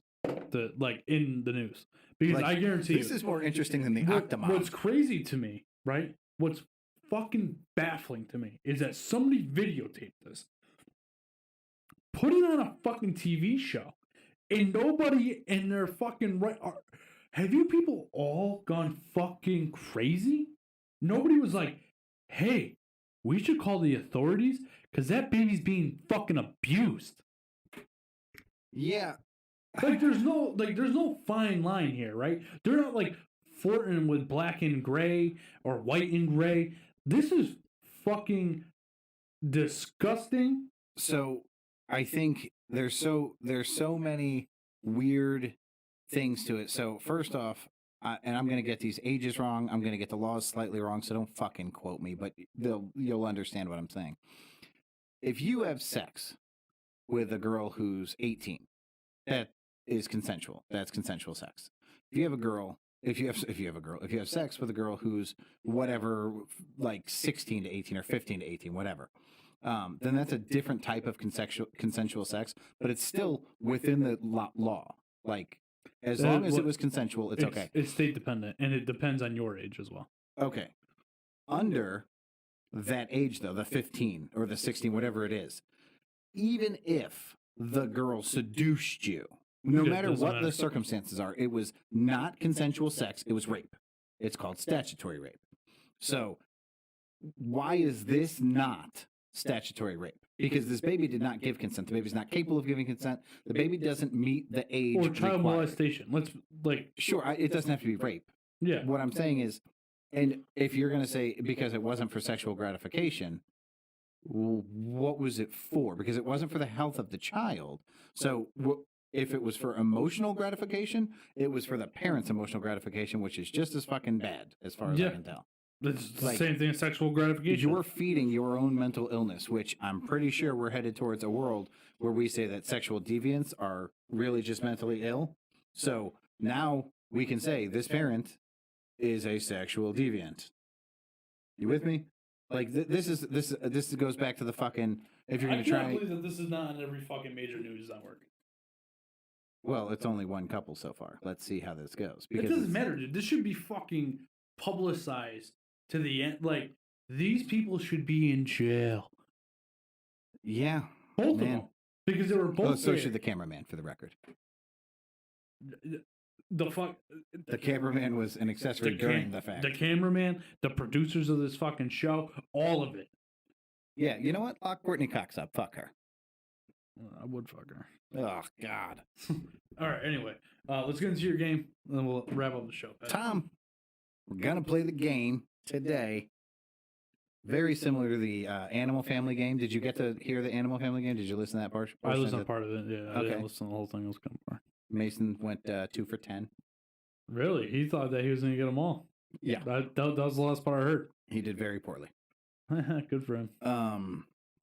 like in the news, because like, I guarantee this is more interesting than the Octomom. What's crazy to me, right? What's fucking baffling to me is that somebody videotaped this, put it on a fucking TV show, and nobody in their fucking right have you people all gone fucking crazy? Nobody was like, hey, we should call the authorities because that baby's being fucking abused. Yeah. There's no fine line here, right? They're not like flirting with black and gray or white and gray. This is fucking disgusting. So I think there's so many weird things to it. So first off, and I'm going to get these ages wrong. I'm going to get the laws slightly wrong, so don't fucking quote me, but you'll understand what I'm saying. If you have sex with a girl who's 18, that is consensual. That's consensual sex. If you have sex with a girl who's whatever, like 16 to 18 or 15 to 18, whatever, then that's a different type of consensual sex, but it's still within the law. Like, as long as it was consensual, it's okay. It's state dependent, and it depends on your age as well. Okay. Under that age, though, the 15 or the 16, whatever it is, even if the girl seduced you, no matter what the circumstances are, it was not consensual sex, it was rape. It's called statutory rape. So why is this not statutory rape? Because this baby did not give consent. The baby's not capable of giving consent. The baby doesn't meet the age or child molestation. Sure, it doesn't have to be rape. Yeah. What I'm saying is, and if you're going to say because it wasn't for sexual gratification, what was it for? Because it wasn't for the health of the child. So if it was for emotional gratification, it was for the parents' emotional gratification, which is just as fucking bad as far as I can tell. It's the same thing as sexual gratification. You're feeding your own mental illness, which I'm pretty sure we're headed towards a world where we say that sexual deviants are really just mentally ill. So now we can say this parent is a sexual deviant. You with me? Like this goes back to the fucking. If you're gonna try, I can't believe that this is not on every fucking major news network. Well, it's only one couple so far. Let's see how this goes. It doesn't matter, dude. This should be fucking publicized to the end. Like, these people should be in jail. Yeah. Both Man. of them. Because they were both Oh, so there. should the cameraman, for the record. The fuck. The cameraman was an accessory during the fact. The cameraman, the producers of this fucking show, all of it. Yeah, you know what? Lock Courtney Cox up. Fuck her. I would fuck her. Oh, God. All right, anyway. Let's get into your game, and then we'll wrap up the show. Tom, we're going to play the game today. Very similar to the Animal Family game. Did you get to hear the Animal Family game? Did you listen to that part? I listened to part of it, yeah. I Okay. didn't listen to the whole thing. It was kind of far. Mason went 2 for 10. Really? He thought that he was going to get them all. Yeah. That was the last part I heard. He did very poorly. Good for him.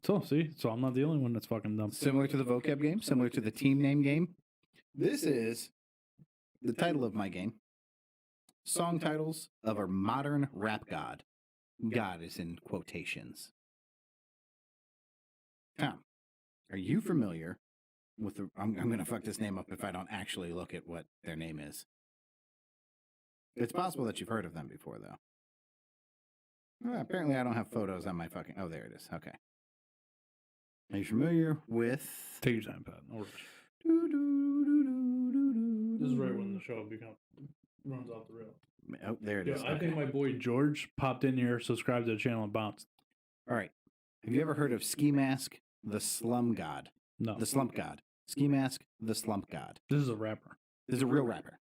So I'm not the only one that's fucking dumb. Similar to the vocab game, similar to the team name game. This is the title of my game. Song titles of our modern rap god. God is in quotations. Tom, are you familiar with the... I'm going to fuck this name up if I don't actually look at what their name is. It's possible that you've heard of them before, though. Well, apparently I don't have photos on my fucking... Oh, there it is. Okay. Are you familiar with... Take your time, Pat. No rush. This is right when the show runs off the rail. Oh, there it is. I think my boy George popped in here, subscribed to the channel, and bounced. All right. Have you ever heard of Ski Mask, the Slum God? No. The Slump God. Ski Mask, the Slump God. This is a rapper. This is a real rapper.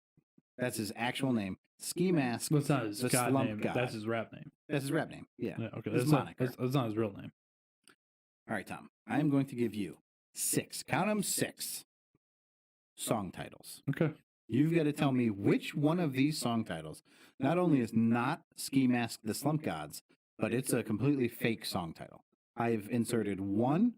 That's his actual name. Ski Mask. That's not his the god Slump name. God. That's his rap name. That's his rap name. Yeah. Okay. His That's moniker. that's not his real name. All right, Tom. I am going to give you 6. Count them 6 song titles. Okay. You've got to tell me which one of these song titles not only is not Ski Mask, the Slump Gods, but it's a completely fake song title. I've inserted one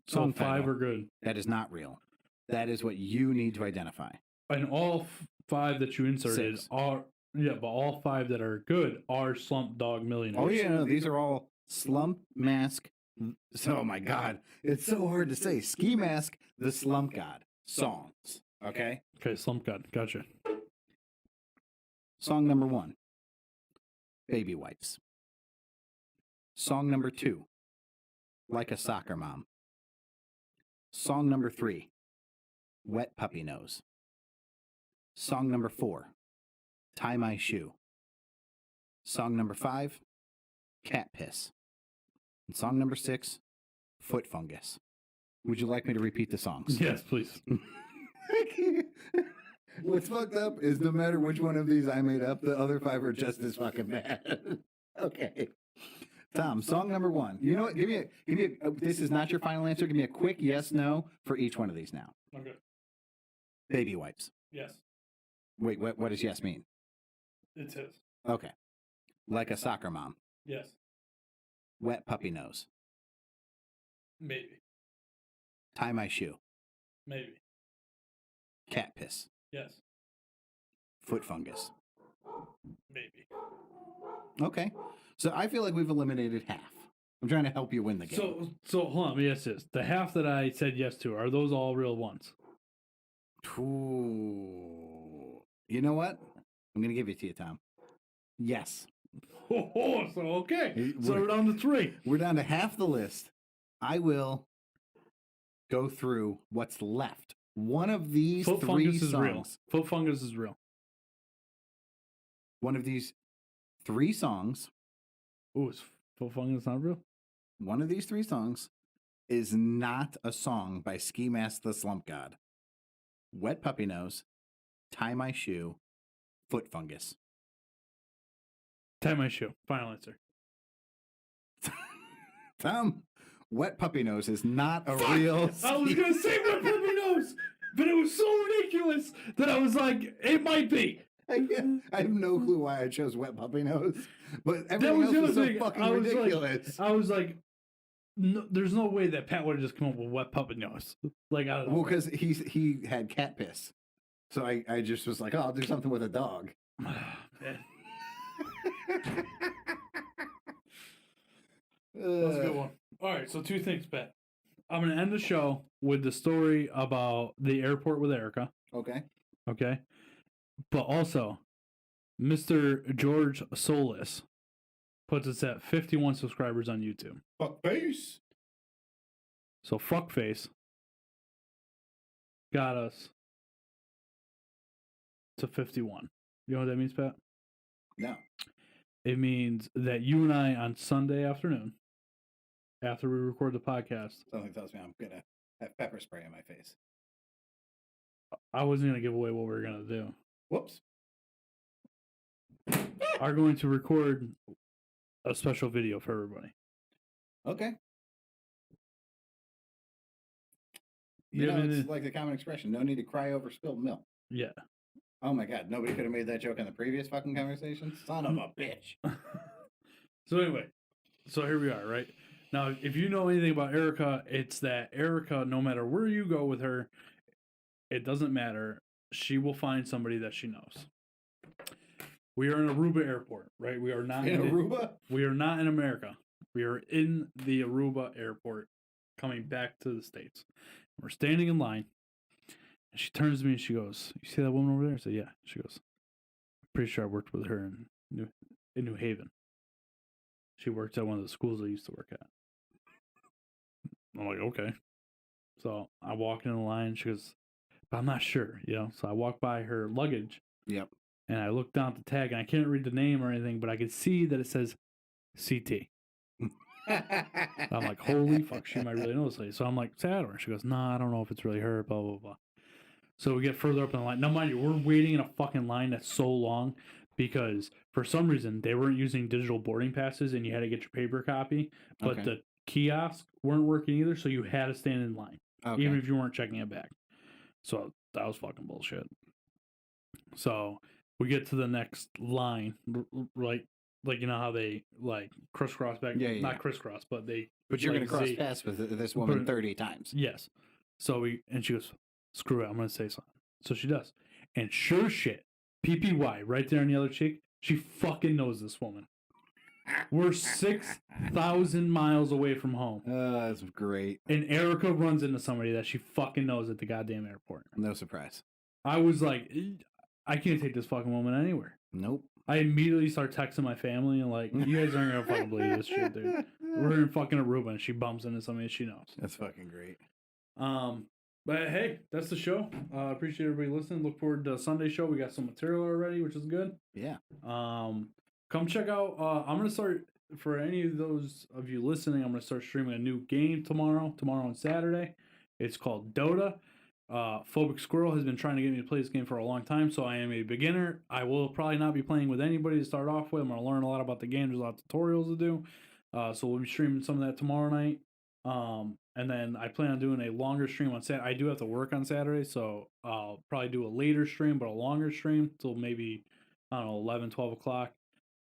song So 5 title are good. that is not real. That is what you need to identify. And all 5 that you inserted 6. are... Yeah, but all 5 that are good are Slump Dog Millionaires. Oh, yeah, no, these are all Slump Mask. Oh, my God. It's so hard to say. Ski Mask, the Slump God songs. Okay? Okay, Slump God. Gotcha. Song number 1, Baby Wipes. Song number 2, Like a Soccer Mom. Song number 3, Wet Puppy Nose. Song number 4, Tie My Shoe. Song number 5, Cat Piss. And song number 6, Foot Fungus. Would you like me to repeat the songs? Yes, please. What's fucked up is no matter which one of these I made up, the other 5 are just as fucking bad. Okay. Tom, song number 1. You know what? Give me a, this is not your final answer. Give me a quick yes, no for each one of these now. Okay. Baby Wipes. Yes. Wait, what does yes mean? It's his. Okay. Like a Soccer Mom. Yes. Wet Puppy Nose. Maybe. Tie My Shoe. Maybe. Cat Piss. Yes. Foot Fungus. Maybe. Okay. So I feel like we've eliminated half. I'm trying to help you win the game. So hold on, let me ask this. The half that I said yes to, are those all real ones? Ooh. You know what? I'm going to give it to you, Tom. Yes. Oh, so okay. So We're- we're down to 3. We're down to half the list. I will go through what's left. One of these Foot 3 Fungus is real. songs. Foot Fungus is real. One of these 3 songs. Oh, is Foot Fungus not real? One of these 3 songs is not a song by Ski Mask the Slump God. Wet Puppy Nose, Tie My Shoe, Foot Fungus. Tie My Shoe. Final answer. Tom, Wet Puppy Nose is not a Fuck! real... I was going to say Wet Puppy Nose, but it was so ridiculous that I was like, it might be. I have no clue why I chose Wet Puppy Nose, but That everything was else the was other so thing. fucking I was ridiculous. I was like, no, there's no way that Pat would have just come up with Wet Puppy Nose. Like, I don't know. Well, because he had cat piss, so I just was like, oh, I'll do something with a dog. Man. Uh, That's a good one. All right, so 2 things, Pat. I'm going to end the show with the story about the airport with Erica. Okay. Okay. But also, Mr. George Solis puts us at 51 subscribers on YouTube. Fuck face. So fuckface got us to 51. You know what that means, Pat? No. It means that you and I on Sunday afternoon, after we record the podcast, Something tells me I'm gonna have pepper spray in my face. I wasn't gonna give away what we were gonna do. Whoops. Are going to record a special video for everybody. Okay. Yeah, it's like the common expression, no need to cry over spilled milk. Yeah. Oh my god, nobody could have made that joke in the previous fucking conversation? Son of a bitch. So anyway, so here we are, right? Now, if you know anything about Erica, it's that Erica, no matter where you go with her, it doesn't matter. She will find somebody that she knows. We are in Aruba Airport, right? We are not in Aruba? We are not in America. We are in the Aruba Airport coming back to the States. We're standing in line. And she turns to me and she goes, "You see that woman over there?" I said, "Yeah." She goes, "I'm pretty sure I worked with her in New Haven. She works at one of the schools I used to work at." I'm like, "Okay." So I walk in the line. She goes, "But I'm not sure, you know." So I walk by her luggage. Yep. And I look down at the tag, and I can't read the name or anything, but I could see that it says CT. I'm like, holy fuck, she might really know this lady. So I'm like, say hi to her. She goes, "Nah, I don't know if it's really her, blah, blah, blah." So we get further up in the line. Now, mind you, we're waiting in a fucking line that's so long because for some reason they weren't using digital boarding passes and you had to get your paper copy, but the kiosks weren't working either, so you had to stand in line, even if you weren't checking it back. So that was fucking bullshit. So we get to the next line, like you know how they like crisscross back, not crisscross, but they. But you're gonna cross paths with this woman 30 times. Yes. So and she goes, "Screw it, I'm gonna say something." So she does, and sure shit, PPY right there on the other cheek. She fucking knows this woman. We're 6,000 miles away from home. That's great. And Erica runs into somebody that she fucking knows at the goddamn airport. No surprise. I was like, I can't take this fucking woman anywhere. Nope. I immediately start texting my family and like, you guys aren't gonna fucking believe this shit, dude. We're in fucking Aruba and she bumps into somebody she knows. That's fucking great. But hey, that's the show. Appreciate everybody listening. Look forward to Sunday show. We got some material already, which is good. Yeah. Come check out. I'm gonna start for any of those of you listening. I'm gonna start streaming a new game tomorrow on Saturday. It's called Dota. Phobic Squirrel has been trying to get me to play this game for a long time, so I am a beginner. I will probably not be playing with anybody to start off with. I'm going to learn a lot about the game. There's a lot of tutorials to do. So we'll be streaming some of that tomorrow night. And then I plan on doing a longer stream on Saturday. I do have to work on Saturday, so I'll probably do a later stream, but a longer stream till maybe, I don't know, 11, 12 o'clock.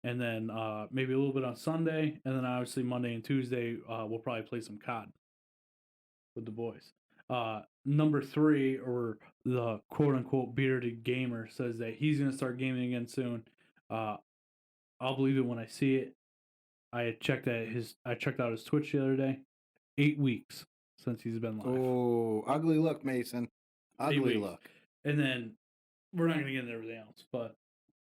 And then maybe a little bit on Sunday. And then obviously Monday and Tuesday, we'll probably play some COD with the boys. Number 3, or the quote-unquote bearded gamer, says that he's going to start gaming again soon. I'll believe it when I see it. I checked out his Twitch the other day. 8 weeks since he's been live. Oh, ugly look, Mason. Ugly look. And then we're not going to get into everything else, but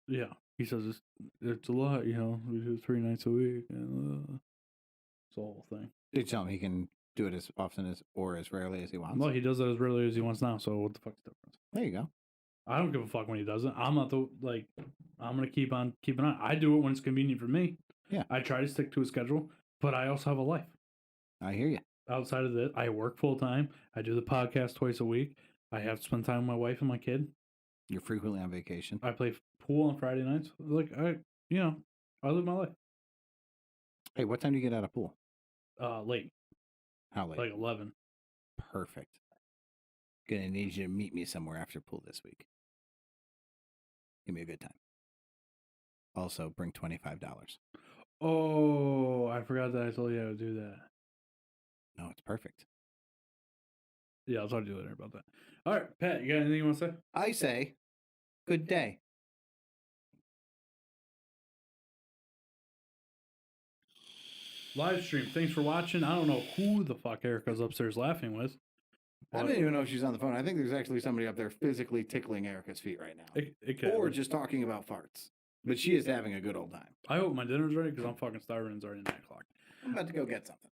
yeah, he says it's a lot, you know. We do 3 nights a week, and it's the whole thing. Did you tell him he can do it as often as or as rarely as he wants? Well, he does it as rarely as he wants now, so what the fuck's the difference? There you go. I don't give a fuck when he does it. I'm not I'm gonna keep on keeping on. I do it when it's convenient for me. Yeah. I try to stick to a schedule, but I also have a life. I hear you. Outside of that, I work full time. I do the podcast twice a week. I have to spend time with my wife and my kid. You're frequently on vacation. I play pool on Friday nights. I live my life. Hey, what time do you get out of pool? Late. How late? Like 11. Perfect. Gonna need you to meet me somewhere after pool this week. Give me a good time. Also, bring $25. Oh, I forgot that I told you I would do that. No, it's perfect. Yeah, I'll talk to you later about that. All right, Pat, you got anything you want to say? I say, good day. Live stream. Thanks for watching. I don't know who the fuck Erica's upstairs laughing with. I don't even know if she's on the phone. I think there's actually somebody up there physically tickling Erica's feet right now. It could. Or just talking about farts. But she is having a good old time. I hope my dinner's ready because I'm fucking starving. It's already 9 o'clock. I'm about to go get something.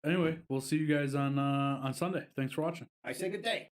Anyway, we'll see you guys on Sunday. Thanks for watching. I say good day.